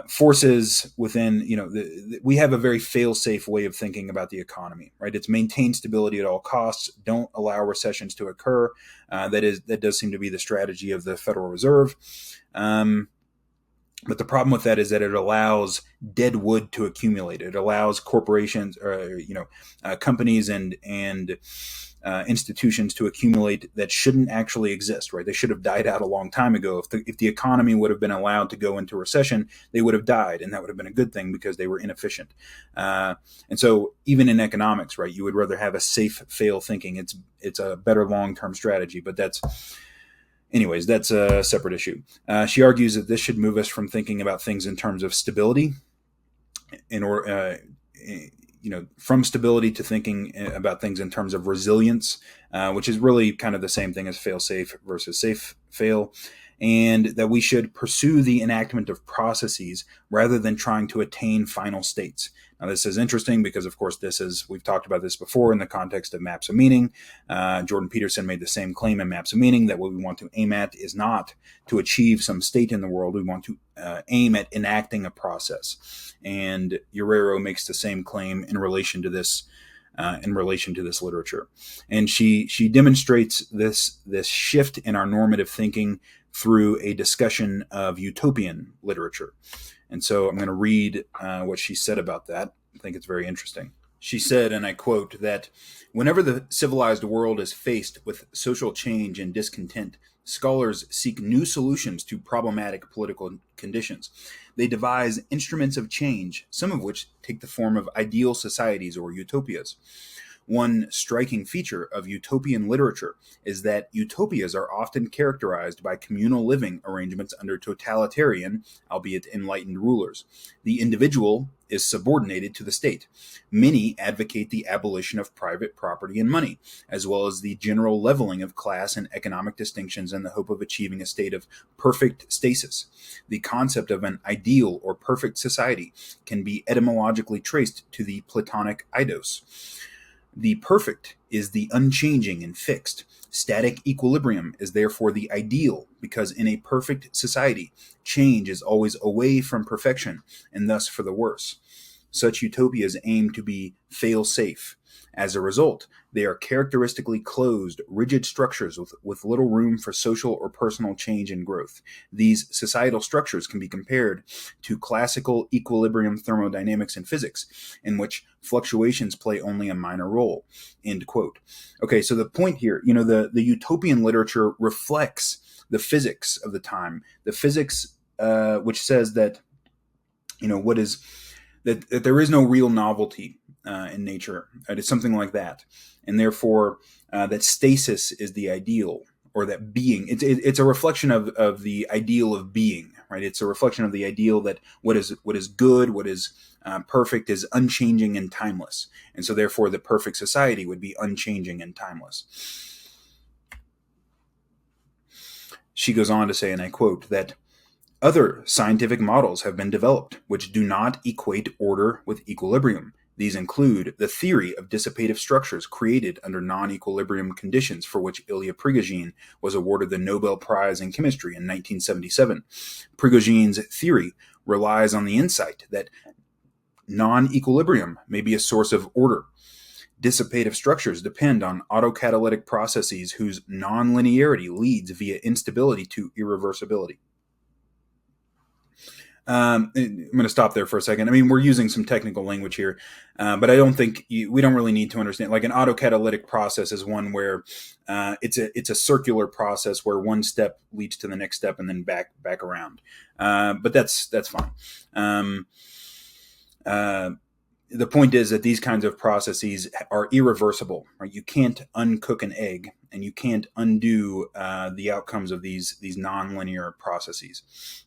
forces within, we have a very fail-safe way of thinking about the economy, right? It's maintain stability at all costs, don't allow recessions to occur. That does seem to be the strategy of the Federal Reserve. But the problem with that is that it allows dead wood to accumulate. It allows corporations, companies and institutions to accumulate that shouldn't actually exist. Right? They should have died out a long time ago. If the economy would have been allowed to go into recession, they would have died, and that would have been a good thing because they were inefficient. And so, even in economics, right, you would rather have a safe fail thinking. It's a better long-term strategy, but that's a separate issue. She argues that this should move us from thinking about things in terms of stability, from stability to thinking about things in terms of resilience, which is really kind of the same thing as fail-safe versus safe-fail, and that we should pursue the enactment of processes rather than trying to attain final states. Now, this is interesting because, of course, we've talked about this before in the context of maps of meaning. Jordan Peterson made the same claim in maps of meaning that what we want to aim at is not to achieve some state in the world. We want to aim at enacting a process. And Juarrero makes the same claim in relation to this literature. And she demonstrates this shift in our normative thinking through a discussion of utopian literature. And so I'm going to read what she said about that. I think it's very interesting. She said, and I quote, that whenever the civilized world is faced with social change and discontent, scholars seek new solutions to problematic political conditions. They devise instruments of change, some of which take the form of ideal societies or utopias. One striking feature of utopian literature is that utopias are often characterized by communal living arrangements under totalitarian, albeit enlightened rulers. The individual is subordinated to the state. Many advocate the abolition of private property and money, as well as the general leveling of class and economic distinctions in the hope of achieving a state of perfect stasis. The concept of an ideal or perfect society can be etymologically traced to the Platonic eidos. The perfect is the unchanging and fixed. Static equilibrium is therefore the ideal, because in a perfect society, change is always away from perfection, and thus for the worse. Such utopias aim to be fail-safe. As a result, they are characteristically closed, rigid structures with little room for social or personal change and growth. These societal structures can be compared to classical equilibrium thermodynamics in physics, in which fluctuations play only a minor role. End quote. Okay, so the point here, the utopian literature reflects the physics of the time, the physics which says that, that there is no real novelty in nature. It's something like that, and therefore that stasis is the ideal, or that being. It's a reflection of the ideal of being, right? It's a reflection of the ideal that what is good, what is perfect, is unchanging and timeless, and so therefore the perfect society would be unchanging and timeless. She goes on to say, and I quote, that other scientific models have been developed which do not equate order with equilibrium. These include the theory of dissipative structures created under non-equilibrium conditions, for which Ilya Prigogine was awarded the Nobel Prize in Chemistry in 1977. Prigogine's theory relies on the insight that non-equilibrium may be a source of order. Dissipative structures depend on autocatalytic processes whose non-linearity leads via instability to irreversibility. I'm going to stop there for a second. I mean, we're using some technical language here, but I don't think we don't really need to understand. Like an autocatalytic process is one where it's a circular process where one step leads to the next step and then back around. But that's fine. The point is that these kinds of processes are irreversible. Right? You can't uncook an egg, and you can't undo the outcomes of these nonlinear processes.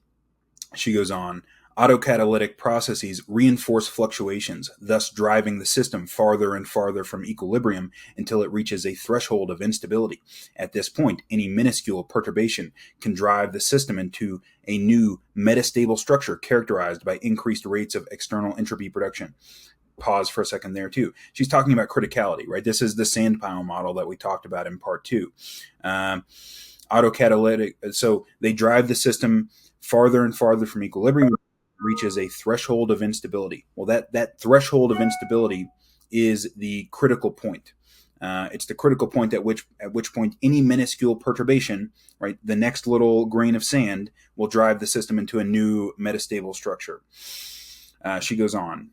She goes on, autocatalytic processes reinforce fluctuations, thus driving the system farther and farther from equilibrium until it reaches a threshold of instability. At this point, any minuscule perturbation can drive the system into a new metastable structure characterized by increased rates of external entropy production. Pause for a second there too. She's talking about criticality, right? This is the sand pile model that we talked about in part 2. Autocatalytic, so they drive the system farther and farther from equilibrium, reaches a threshold of instability. Well, that threshold of instability is the critical point. It's the critical point at which point any minuscule perturbation, right, the next little grain of sand, will drive the system into a new metastable structure. She goes on.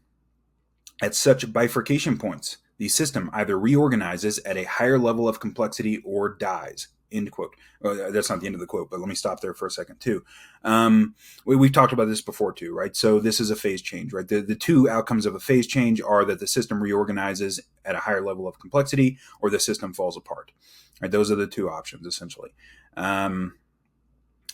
At such bifurcation points, the system either reorganizes at a higher level of complexity or dies. End quote. That's not the end of the quote, but let me stop there for a second too. We've talked about this before too, right? So this is a phase change, right? The two outcomes of a phase change are that the system reorganizes at a higher level of complexity, or the system falls apart. Right? Those are the two options essentially.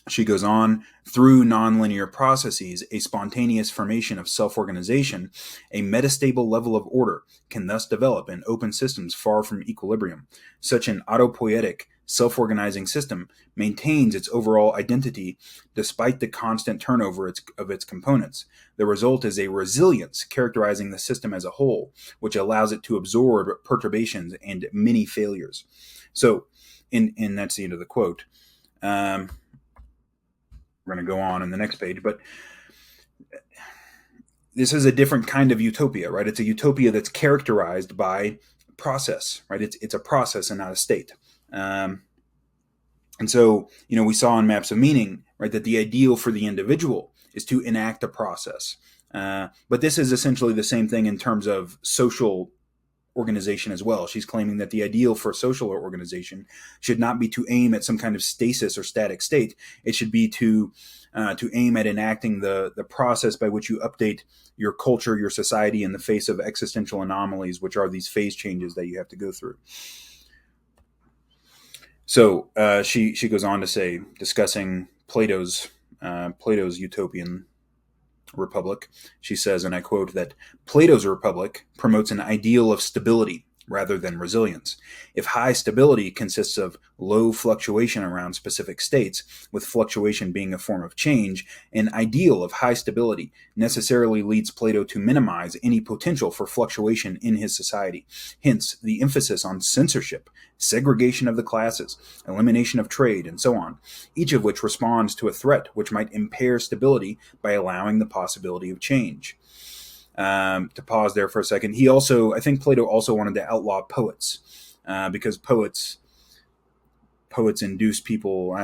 She goes on, through nonlinear processes, a spontaneous formation of self-organization, a metastable level of order can thus develop in open systems far from equilibrium. Such an autopoietic, self-organizing system maintains its overall identity despite the constant turnover of its components. The result is a resilience characterizing the system as a whole, which allows it to absorb perturbations and many failures. So, and that's the end of the quote. We're going to go on in the next page, but this is a different kind of utopia, right? It's a utopia that's characterized by process, right? It's a process and not a state. And so, we saw in Maps of Meaning, right, that the ideal for the individual is to enact a process. But this is essentially the same thing in terms of social organization as well. She's claiming that the ideal for social organization should not be to aim at some kind of stasis or static state. It should be to aim at enacting the process by which you update your culture, your society in the face of existential anomalies, which are these phase changes that you have to go through. So she goes on to say, discussing Plato's utopian republic, she says, and I quote, that Plato's republic promotes an ideal of stability rather than resilience. If high stability consists of low fluctuation around specific states, with fluctuation being a form of change, an ideal of high stability necessarily leads Plato to minimize any potential for fluctuation in his society. Hence, the emphasis on censorship, segregation of the classes, elimination of trade, and so on, each of which responds to a threat which might impair stability by allowing the possibility of change. To pause there for a second, I think Plato also wanted to outlaw poets, because poets induce people,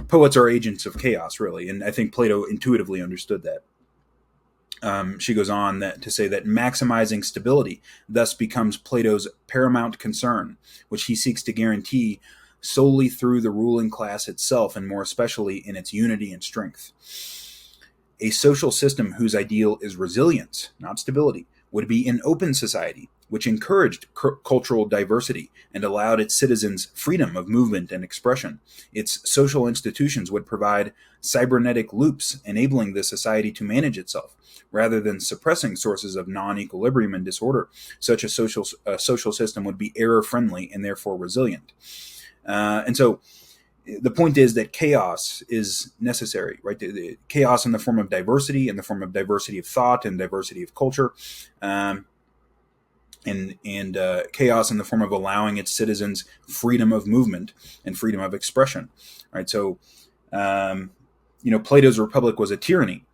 poets are agents of chaos, really. And I think Plato intuitively understood that. She goes on to say that maximizing stability thus becomes Plato's paramount concern, which he seeks to guarantee solely through the ruling class itself, and more especially in its unity and strength. A social system whose ideal is resilience, not stability, would be an open society, which encouraged cultural diversity and allowed its citizens freedom of movement and expression. Its social institutions would provide cybernetic loops, enabling the society to manage itself, rather than suppressing sources of non-equilibrium and disorder. Such a social system would be error-friendly and therefore resilient. And so the point is that chaos is necessary, right? The chaos in the form of diversity, in the form of diversity of thought and diversity of culture, and chaos in the form of allowing its citizens freedom of movement and freedom of expression, right? So, Plato's Republic was a tyranny,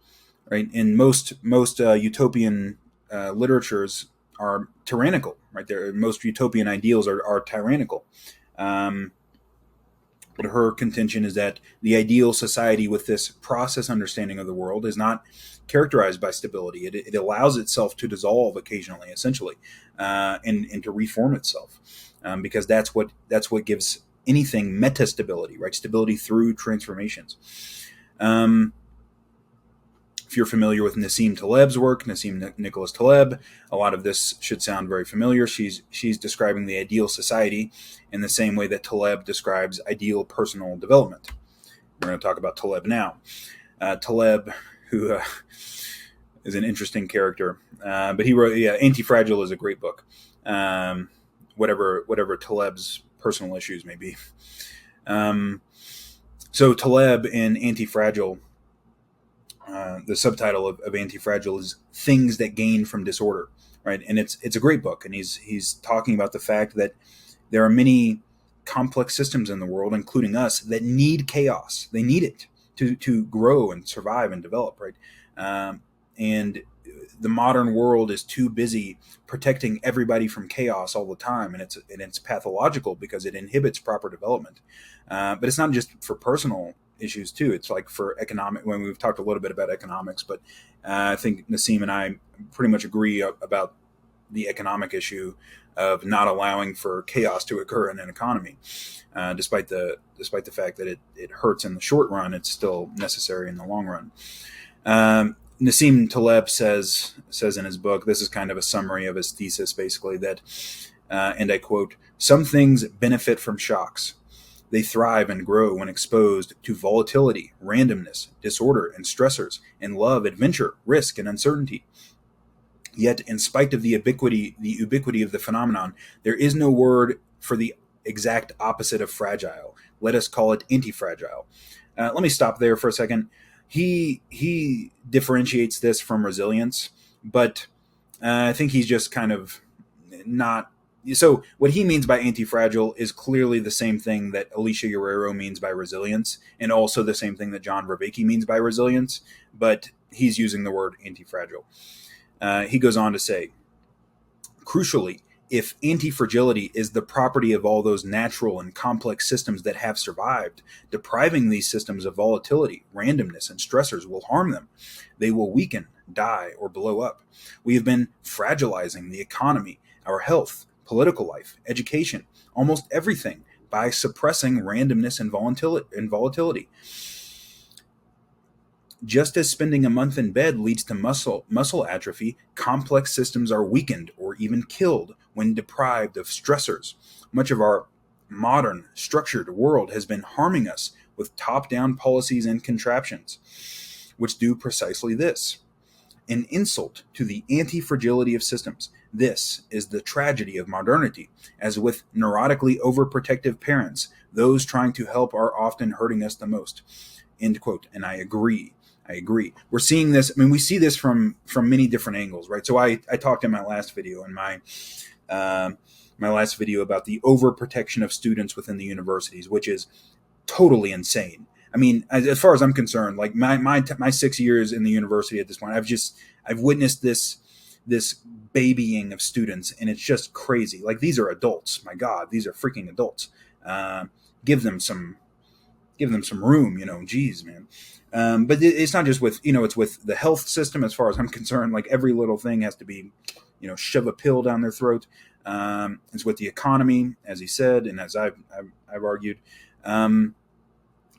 right? And most utopian literatures are tyrannical, right? Most utopian ideals are tyrannical. But her contention is that the ideal society with this process understanding of the world is not characterized by stability. It allows itself to dissolve occasionally, essentially, and to reform itself, because that's what gives anything metastability, right? Stability through transformations. If you're familiar with Nassim Taleb's work, Nicholas Taleb, a lot of this should sound very familiar. She's describing the ideal society in the same way that Taleb describes ideal personal development. We're going to talk about Taleb now. Taleb, who is an interesting character, but he wrote, Anti-Fragile is a great book, whatever Taleb's personal issues may be. So Taleb in Anti-Fragile, the subtitle of Anti-Fragile is Things That Gain from Disorder, right? And it's a great book, and he's talking about the fact that there are many complex systems in the world, including us, that need chaos. They need it to grow and survive and develop, right? And the modern world is too busy protecting everybody from chaos all the time, and it's pathological because it inhibits proper development. But it's not just for personal issues too. It's like for economic, when we've talked a little bit about economics, but I think Nassim and I pretty much agree about the economic issue of not allowing for chaos to occur in an economy. Despite the fact that it hurts in the short run, it's still necessary in the long run. Nassim Taleb says in his book, this is kind of a summary of his thesis, basically, that, and I quote, "Some things benefit from shocks. They thrive and grow when exposed to volatility, randomness, disorder, and stressors, and love, adventure, risk, and uncertainty. Yet, in spite of the ubiquity of the phenomenon, there is no word for the exact opposite of fragile. Let us call it anti-fragile." Let me stop there for a second. He differentiates this from resilience, but I think he's just kind of not. So what he means by anti-fragile is clearly the same thing that Alicia Guerrero means by resilience, and also the same thing that John Vervaeke means by resilience, but he's using the word anti-fragile. He goes on to say, crucially, if anti-fragility is the property of all those natural and complex systems that have survived, depriving these systems of volatility, randomness, and stressors will harm them. They will weaken, die, or blow up. We have been fragilizing the economy, our health, political life, education, almost everything, by suppressing randomness and volatility. Just as spending a month in bed leads to muscle atrophy, complex systems are weakened or even killed when deprived of stressors. Much of our modern, structured world has been harming us with top-down policies and contraptions, which do precisely this. An insult to the anti-fragility of systems. This is the tragedy of modernity. As with neurotically overprotective parents, those trying to help are often hurting us the most. End quote. And I agree. We're seeing this. I mean, we see this from many different angles, right? So I talked in my last video, my last video about the overprotection of students within the universities, which is totally insane. I mean, as far as I'm concerned, like my 6 years in the university at this point, I've witnessed this this babying of students, and it's just crazy. Like, these are adults. My God, these are freaking adults. Give them some room, geez, man. But it's not just with, it's with the health system. As far as I'm concerned, like, every little thing has to be, shove a pill down their throat. It's with the economy, as he said, and as I've argued.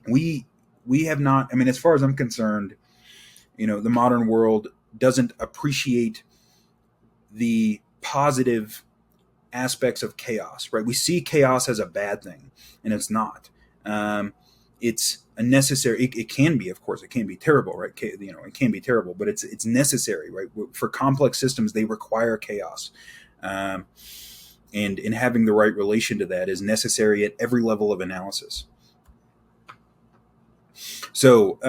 We have not, as far as I'm concerned, the modern world doesn't appreciate the positive aspects of chaos, right? We see chaos as a bad thing, and it's not. It's a necessary. It can be, of course, it can be terrible, right? It can be terrible, but it's necessary, right? For complex systems, they require chaos, and in having the right relation to that is necessary at every level of analysis. So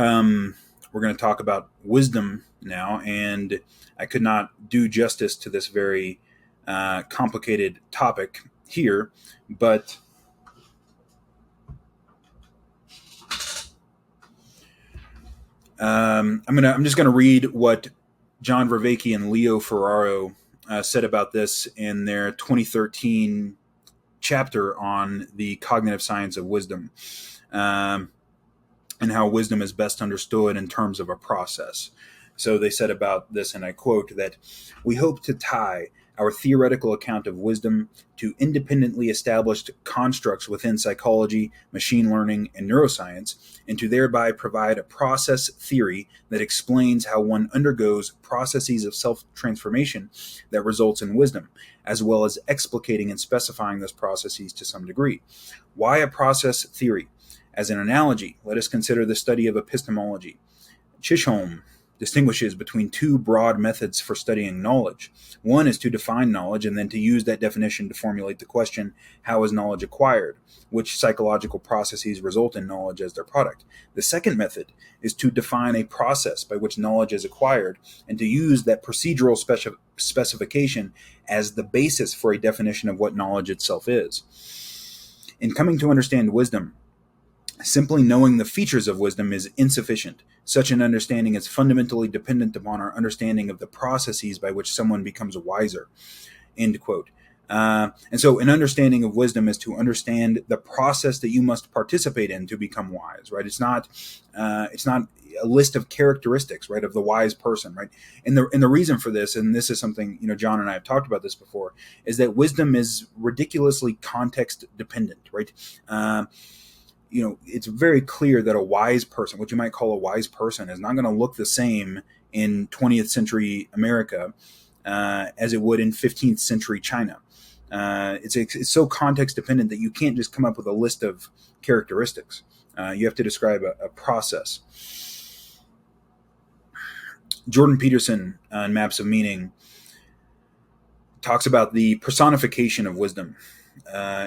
we're going to talk about wisdom now, and I could not do justice to this very complicated topic here, but I'm just going to read what John Vervaeke and Leo Ferraro said about this in their 2013 chapter on the cognitive science of wisdom, and how wisdom is best understood in terms of a process. So they said about this, and I quote, that we hope to tie our theoretical account of wisdom to independently established constructs within psychology, machine learning, and neuroscience, and to thereby provide a process theory that explains how one undergoes processes of self-transformation that results in wisdom, as well as explicating and specifying those processes to some degree. Why a process theory? As an analogy, let us consider the study of epistemology. Chisholm distinguishes between two broad methods for studying knowledge. One is to define knowledge and then to use that definition to formulate the question, how is knowledge acquired? Which psychological processes result in knowledge as their product? The second method is to define a process by which knowledge is acquired and to use that procedural specification as the basis for a definition of what knowledge itself is. In coming to understand wisdom, simply knowing the features of wisdom is insufficient. Such an understanding is fundamentally dependent upon our understanding of the processes by which someone becomes wiser. End quote. And so an understanding of wisdom is to understand the process that you must participate in to become wise, right? It's not a list of characteristics, right, of the wise person, right? And the reason for this, and this is something, John and I have talked about this before, is that wisdom is ridiculously context dependent, right? It's very clear that a wise person, what you might call a wise person, is not going to look the same in 20th century America as it would in 15th century China. It's so context dependent that you can't just come up with a list of characteristics. You have to describe a process. Jordan Peterson on Maps of Meaning talks about the personification of wisdom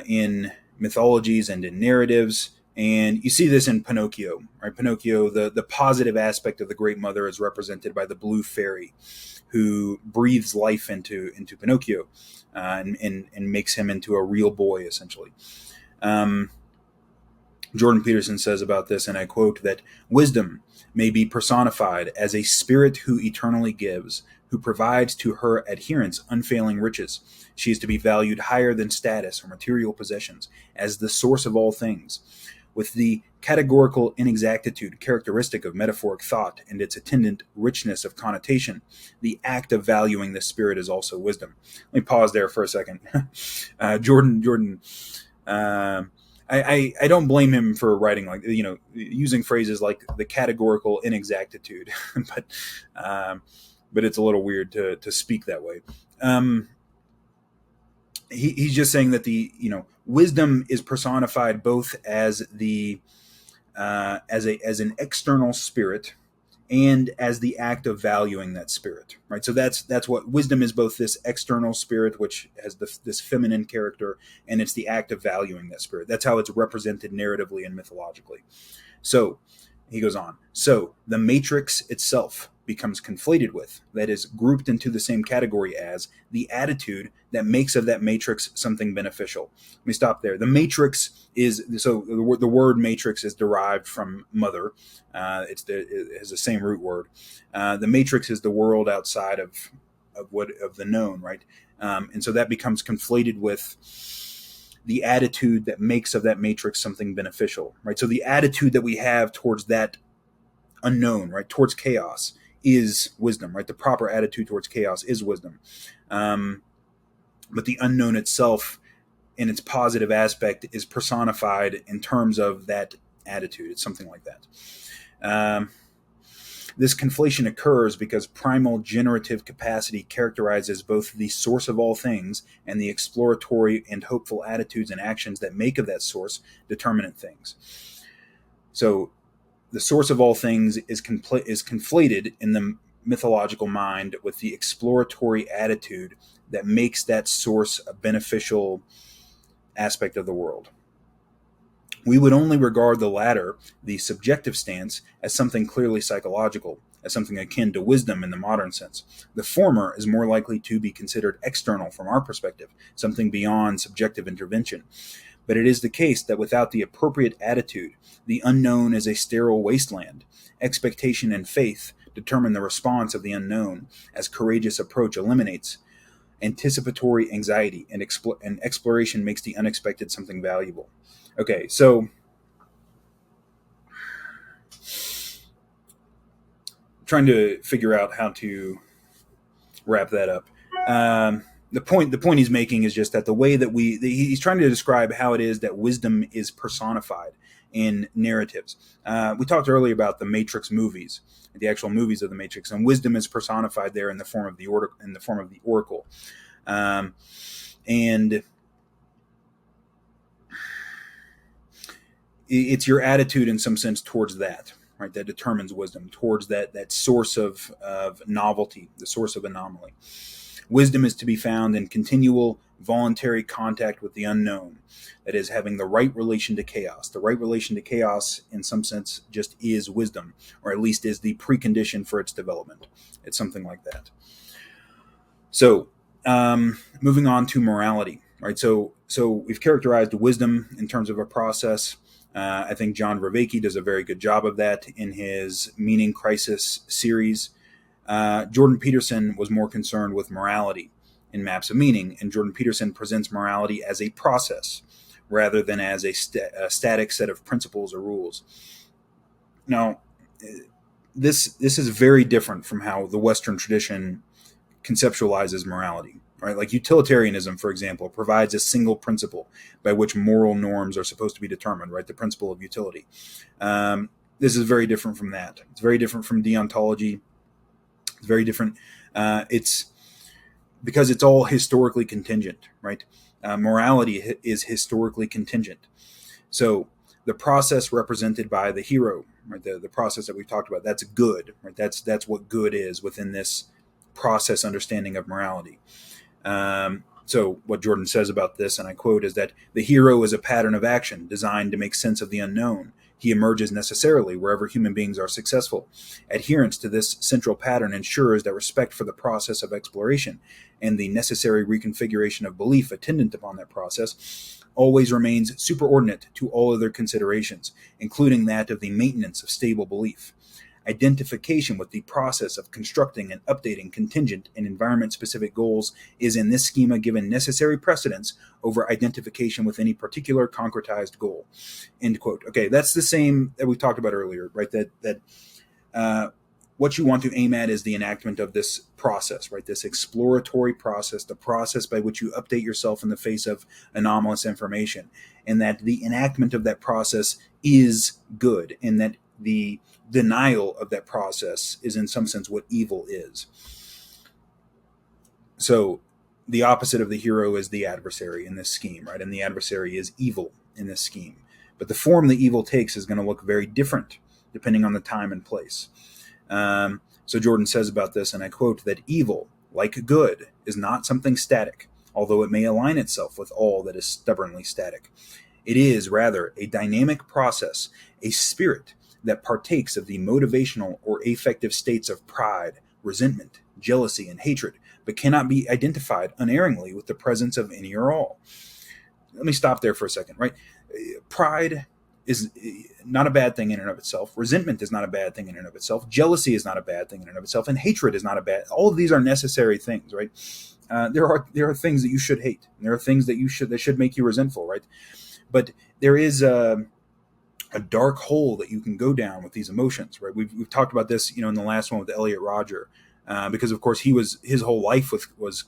in mythologies and in narratives. And you see this in Pinocchio, right? Pinocchio, the positive aspect of the Great Mother is represented by the blue fairy who breathes life into Pinocchio and makes him into a real boy, essentially. Jordan Peterson says about this, and I quote, that wisdom may be personified as a spirit who eternally gives, who provides to her adherents unfailing riches. She is to be valued higher than status or material possessions, as the source of all things. With the categorical inexactitude characteristic of metaphoric thought and its attendant richness of connotation, the act of valuing this spirit is also wisdom. Let me pause there for a second. Jordan, I don't blame him for writing using phrases like the categorical inexactitude, but it's a little weird to speak that way. He's just saying that wisdom is personified both as as an external spirit and as the act of valuing that spirit, right? So that's what wisdom is, both this external spirit, which has this feminine character, and it's the act of valuing that spirit. That's how it's represented narratively and mythologically. So he goes on. So the matrix itself becomes conflated with, that is, grouped into the same category as, the attitude that makes of that matrix something beneficial. Let me stop there. The matrix is, so the word matrix is derived from mother. It has the same root word. The matrix is the world outside of of the known, right? And so that becomes conflated with the attitude that makes of that matrix something beneficial, right? So the attitude that we have towards that unknown, right, towards chaos, is wisdom, right? The proper attitude towards chaos is wisdom. But the unknown itself, in its positive aspect, is personified in terms of that attitude. It's something like that. This conflation occurs because primal generative capacity characterizes both the source of all things and the exploratory and hopeful attitudes and actions that make of that source determinate things. So the source of all things is conflated in the mythological mind with the exploratory attitude that makes that source a beneficial aspect of the world. We would only regard the latter, the subjective stance, as something clearly psychological, as something akin to wisdom in the modern sense. The former is more likely to be considered external from our perspective, something beyond subjective intervention. But it is the case that without the appropriate attitude, the unknown is a sterile wasteland. Expectation and faith determine the response of the unknown, as courageous approach eliminates anticipatory anxiety, and exploration makes the unexpected something valuable. Okay, so trying to figure out how to wrap that up. The point he's making is just that the way that he's trying to describe how it is that wisdom is personified in narratives. We talked earlier about the Matrix movies, the actual movies of the Matrix, and wisdom is personified there in the form of the oracle, and it's your attitude in some sense towards that, right, that determines wisdom, towards that source of novelty, the source of anomaly. Wisdom is to be found in continual voluntary contact with the unknown, that is, having the right relation to chaos. The right relation to chaos, in some sense, just is wisdom, or at least is the precondition for its development. It's something like that. So, moving on to morality, right? So we've characterized wisdom in terms of a process. I think John Vervaeke does a very good job of that in his Meaning Crisis series. Jordan Peterson was more concerned with morality in Maps of Meaning, and Jordan Peterson presents morality as a process rather than as a static set of principles or rules. Now, this is very different from how the Western tradition conceptualizes morality, right? Like utilitarianism, for example, provides a single principle by which moral norms are supposed to be determined, right? The principle of utility. This is very different from that. It's very different from deontology. It's very different. It's because it's all historically contingent, right? Morality is historically contingent. So the process represented by the hero, right? The process that we've talked about, that's good, right? That's what good is within this process understanding of morality. So what Jordan says about this, and I quote, is that the hero is a pattern of action designed to make sense of the unknown. He emerges necessarily wherever human beings are successful. Adherence to this central pattern ensures that respect for the process of exploration and the necessary reconfiguration of belief attendant upon that process always remains superordinate to all other considerations, including that of the maintenance of stable belief. Identification with the process of constructing and updating contingent and environment-specific goals is in this schema given necessary precedence over identification with any particular concretized goal. End quote. Okay, that's the same that we talked about earlier, right? That what you want to aim at is the enactment of this process, right? This exploratory process, the process by which you update yourself in the face of anomalous information, and that the enactment of that process is good, and that the denial of that process is in some sense what evil is. So the opposite of the hero is the adversary in this scheme, right? And the adversary is evil in this scheme. But the form the evil takes is going to look very different depending on the time and place. So Jordan says about this, and I quote, that evil, like good, is not something static, although it may align itself with all that is stubbornly static. It is, rather, a dynamic process, a spirit that partakes of the motivational or affective states of pride, resentment, jealousy, and hatred, but cannot be identified unerringly with the presence of any or all. Let me stop there for a second, right? Pride is not a bad thing in and of itself. Resentment is not a bad thing in and of itself. Jealousy is not a bad thing in and of itself, and hatred is not a bad. All of these are necessary things, right? There are things that you should hate. And there are things that should make you resentful, right? But there is a dark hole that you can go down with these emotions, right? We've talked about this, in the last one with Elliot Rodger, because of course his whole life was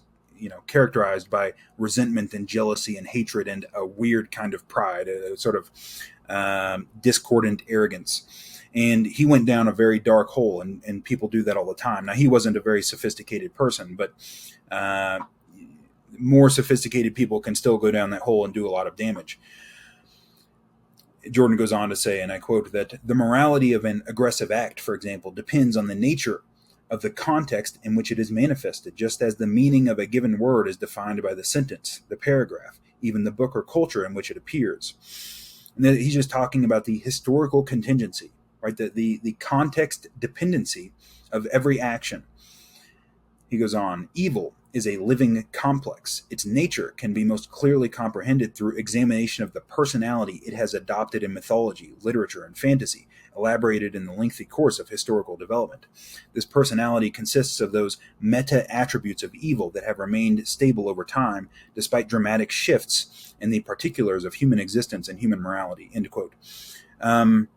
characterized by resentment and jealousy and hatred and a weird kind of pride, a sort of discordant arrogance. And he went down a very dark hole, and people do that all the time. Now, he wasn't a very sophisticated person, but more sophisticated people can still go down that hole and do a lot of damage. Jordan goes on to say, and I quote, that the morality of an aggressive act, for example, depends on the nature of the context in which it is manifested, just as the meaning of a given word is defined by the sentence, the paragraph, even the book or culture in which it appears. And then he's just talking about the historical contingency, right? The context dependency of every action. He goes on, evil is a living complex. Its nature can be most clearly comprehended through examination of the personality it has adopted in mythology, literature, and fantasy, elaborated in the lengthy course of historical development. This personality consists of those meta-attributes of evil that have remained stable over time, despite dramatic shifts in the particulars of human existence and human morality, end quote. And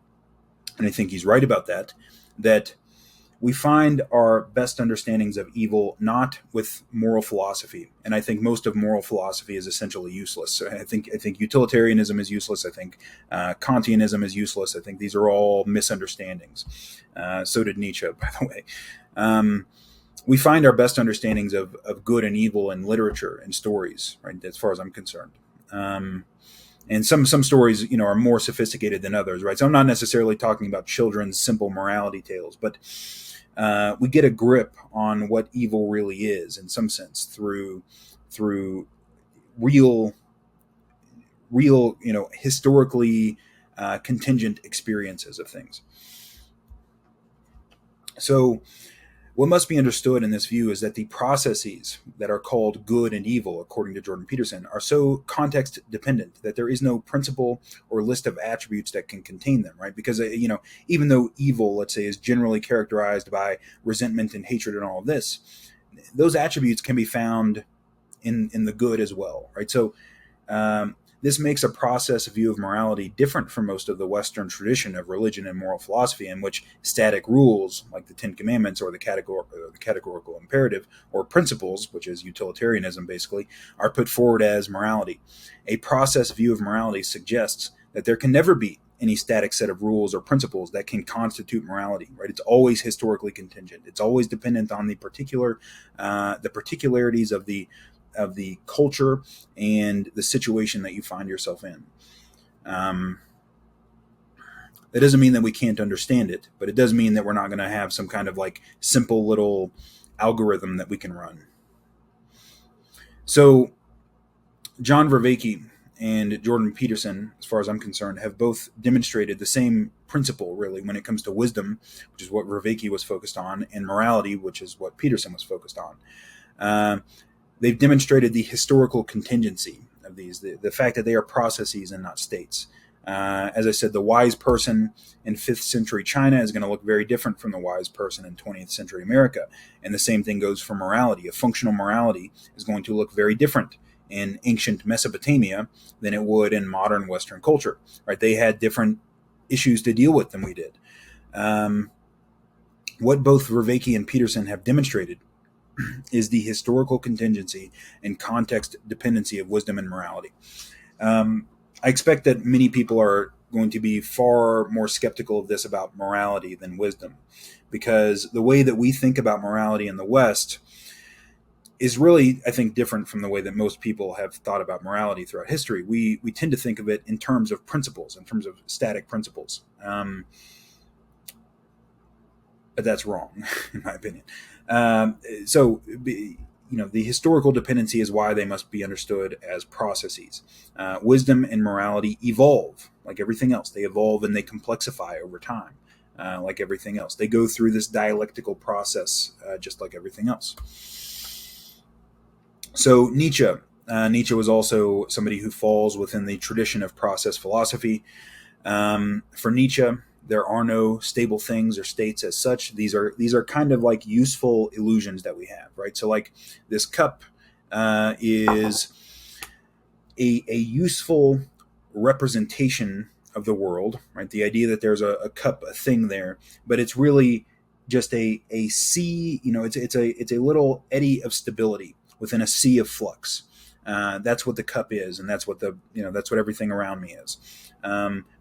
I think he's right about that we find our best understandings of evil not with moral philosophy, and I think most of moral philosophy is essentially useless. So I think utilitarianism is useless. I think Kantianism is useless. I think these are all misunderstandings. So did Nietzsche, by the way. We find our best understandings of good and evil in literature and stories, right? As far as I'm concerned. And some stories, are more sophisticated than others, right? So I'm not necessarily talking about children's simple morality tales, but we get a grip on what evil really is, in some sense, through real, historically contingent experiences of things. So what must be understood in this view is that the processes that are called good and evil, according to Jordan Peterson, are so context dependent that there is no principle or list of attributes that can contain them, right? Because, even though evil, let's say, is generally characterized by resentment and hatred and all of this, those attributes can be found in the good as well, right? So this makes a process view of morality different from most of the Western tradition of religion and moral philosophy, in which static rules, like the Ten Commandments or the categorical imperative, or principles, which is utilitarianism basically, are put forward as morality. A process view of morality suggests that there can never be any static set of rules or principles that can constitute morality, right? It's always historically contingent. It's always dependent on the particularities of the culture and the situation that you find yourself in. That doesn't mean that we can't understand it, but it does mean that we're not going to have some kind of like simple little algorithm that we can run. So John Vervaeke and Jordan Peterson, as far as I'm concerned, have both demonstrated the same principle, really, when it comes to wisdom, which is what Vervaeke was focused on, and morality, which is what Peterson was focused on. They've demonstrated the historical contingency of these, the fact that they are processes and not states. As I said, the wise person in 5th century China is going to look very different from the wise person in 20th century America. And the same thing goes for morality. A functional morality is going to look very different in ancient Mesopotamia than it would in modern Western culture. Right? They had different issues to deal with than we did. What both Vervaeke and Peterson have demonstrated is the historical contingency and context dependency of wisdom and morality. I expect that many people are going to be far more skeptical of this about morality than wisdom, because the way that we think about morality in the West is really, I think, different from the way that most people have thought about morality throughout history. We tend to think of it in terms of principles, in terms of static principles. But that's wrong, in my opinion. The historical dependency is why they must be understood as processes. Wisdom and morality evolve, like everything else. They evolve and they complexify over time, like everything else. They go through this dialectical process, just like everything else. So Nietzsche was also somebody who falls within the tradition of process philosophy. For Nietzsche, there are no stable things or states as such. These are kind of like useful illusions that we have, right? So like this cup is a useful representation of the world, right? The idea that there's a cup, a thing there, but it's really just a sea. It's a little eddy of stability within a sea of flux. That's what the cup is, and that's what that's what everything around me is.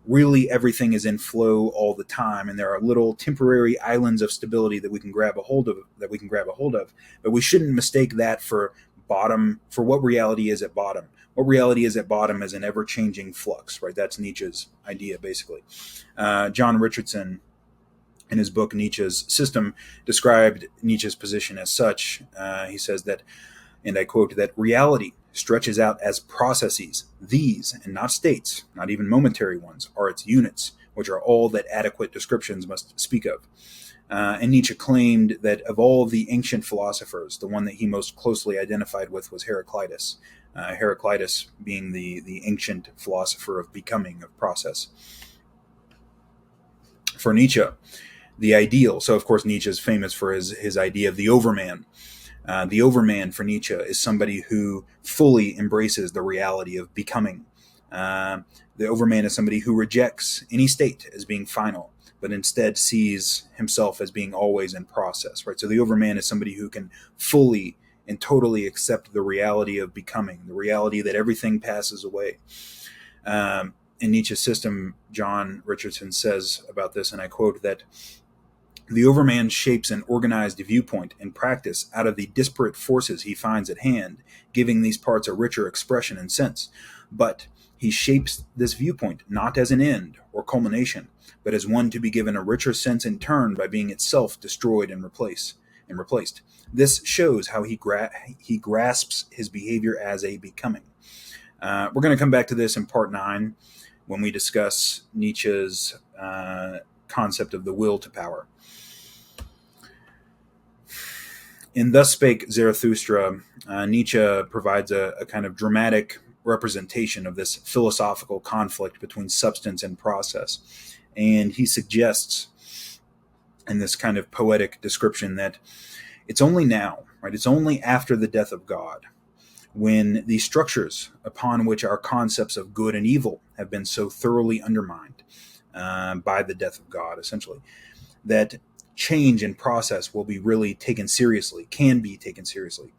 Really, everything is in flow all the time, and there are little temporary islands of stability that we can grab a hold of. But we shouldn't mistake that for what reality is at bottom. What reality is at bottom is an ever-changing flux, right? That's Nietzsche's idea, basically. John Richardson, in his book Nietzsche's System, described Nietzsche's position as such. He says that, and I quote, that reality stretches out as processes. These, and not states, not even momentary ones, are its units, which are all that adequate descriptions must speak of. And Nietzsche claimed that of all the ancient philosophers, the one that he most closely identified with was Heraclitus. Heraclitus being the ancient philosopher of becoming, of process. For Nietzsche, the ideal, so of course Nietzsche is famous for his idea of the overman. The overman for Nietzsche is somebody who fully embraces the reality of becoming. The overman is somebody who rejects any state as being final, but instead sees himself as being always in process, right? So the overman is somebody who can fully and totally accept the reality of becoming, the reality that everything passes away. In Nietzsche's System, John Richardson says about this, and I quote, that the overman shapes an organized viewpoint and practice out of the disparate forces he finds at hand, giving these parts a richer expression and sense. But he shapes this viewpoint not as an end or culmination, but as one to be given a richer sense in turn by being itself destroyed and replaced. This shows how he grasps his behavior as a becoming. We're going to come back to this in part 9 when we discuss Nietzsche's concept of the will to power. In Thus Spake Zarathustra, Nietzsche provides a kind of dramatic representation of this philosophical conflict between substance and process. And he suggests in this kind of poetic description that it's only now, right? It's only after the death of God, when the structures upon which our concepts of good and evil have been so thoroughly undermined by the death of God, essentially, that change and process will be really taken seriously, can be taken seriously.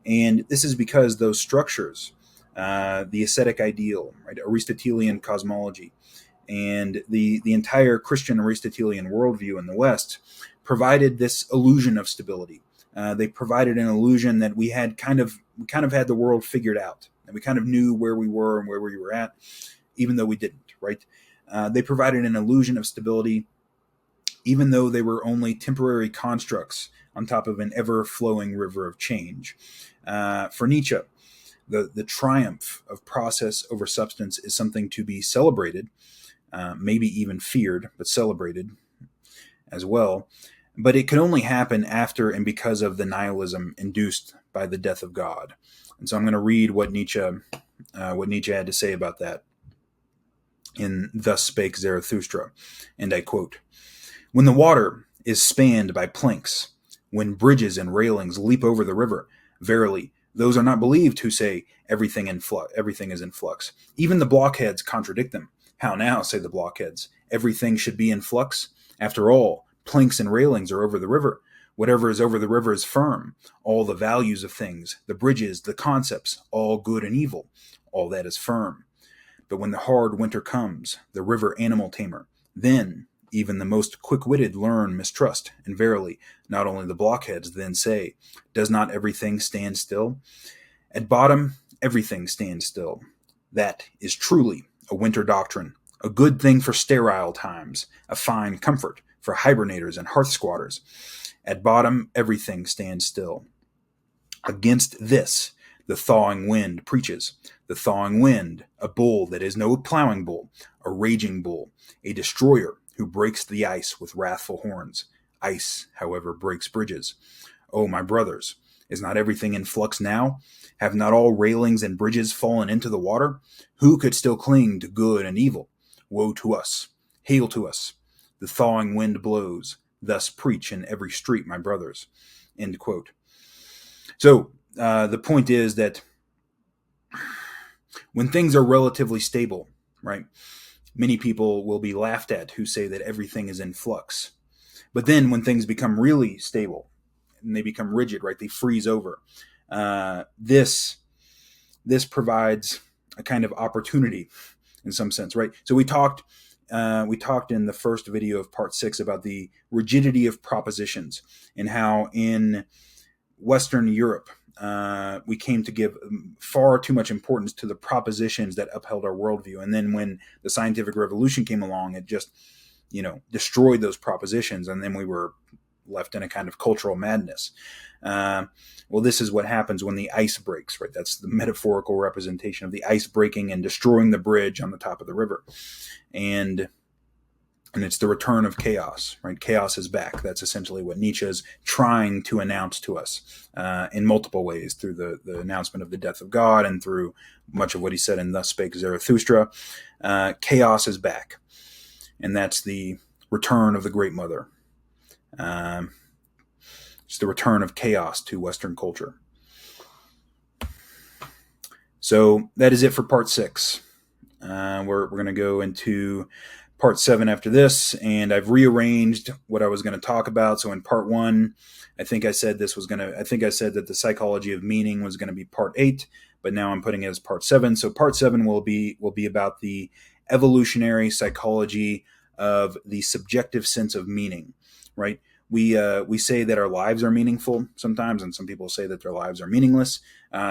And this is because those structures, the ascetic ideal, right, Aristotelian cosmology, and the entire Christian Aristotelian worldview in the West provided this illusion of stability. They provided an illusion that we kind of had the world figured out, and we kind of knew where we were and where we were at, even though we didn't, right? They provided an illusion of stability, even though they were only temporary constructs on top of an ever-flowing river of change. For Nietzsche, the triumph of process over substance is something to be celebrated, maybe even feared, but celebrated as well. But it could only happen after and because of the nihilism induced by the death of God. And so I'm going to read what Nietzsche had to say about that in Thus Spake Zarathustra, and I quote, "When the water is spanned by planks, when bridges and railings leap over the river, verily, those are not believed who say everything is in flux. Even the blockheads contradict them. How now, say the blockheads, everything should be in flux? After all, planks and railings are over the river. Whatever is over the river is firm. All the values of things, the bridges, the concepts, all good and evil, all that is firm. But when the hard winter comes, the river animal tamer, then even the most quick-witted learn mistrust, and verily, not only the blockheads then say, does not everything stand still? At bottom, everything stands still. That is truly a winter doctrine, a good thing for sterile times, a fine comfort for hibernators and hearth squatters. At bottom, everything stands still. Against this, the thawing wind preaches. The thawing wind, a bull that is no plowing bull, a raging bull, a destroyer who breaks the ice with wrathful horns. Ice, however, breaks bridges. Oh, my brothers, is not everything in flux now? Have not all railings and bridges fallen into the water? Who could still cling to good and evil? Woe to us! Hail to us! The thawing wind blows. Thus preach in every street, my brothers. End quote. So the point is that when things are relatively stable, right, many people will be laughed at who say that everything is in flux. But then when things become really stable and they become rigid, right, they freeze over. This provides a kind of opportunity in some sense, right? So we talked in the first video of part 6 about the rigidity of propositions and how in Western Europe we came to give far too much importance to the propositions that upheld our worldview. And then when the scientific revolution came along, it just, destroyed those propositions. And then we were left in a kind of cultural madness. Well, this is what happens when the ice breaks, right? That's the metaphorical representation of the ice breaking and destroying the bridge on the top of the river. And it's the return of chaos, right? Chaos is back. That's essentially what Nietzsche is trying to announce to us in multiple ways, through the announcement of the death of God and through much of what he said in Thus Spake Zarathustra. Chaos is back. And that's the return of the Great Mother. It's the return of chaos to Western culture. So that is it for part 6. We're going to go into part 7 after this, and I've rearranged what I was going to talk about. So in part 1, I think I said that the psychology of meaning was going to be part 8, but now I'm putting it as part 7. So part 7 will be about the evolutionary psychology of the subjective sense of meaning, right? We say that our lives are meaningful sometimes, and some people say that their lives are meaningless.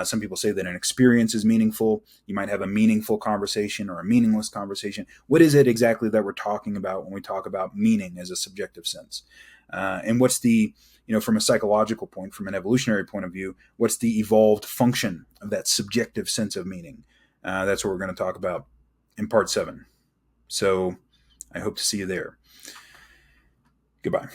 Some people say that an experience is meaningful. You might have a meaningful conversation or a meaningless conversation. What is it exactly that we're talking about when we talk about meaning as a subjective sense? And what's the, from a psychological point, from an evolutionary point of view, what's the evolved function of that subjective sense of meaning? That's what we're going to talk about in part 7. So I hope to see you there. Goodbye.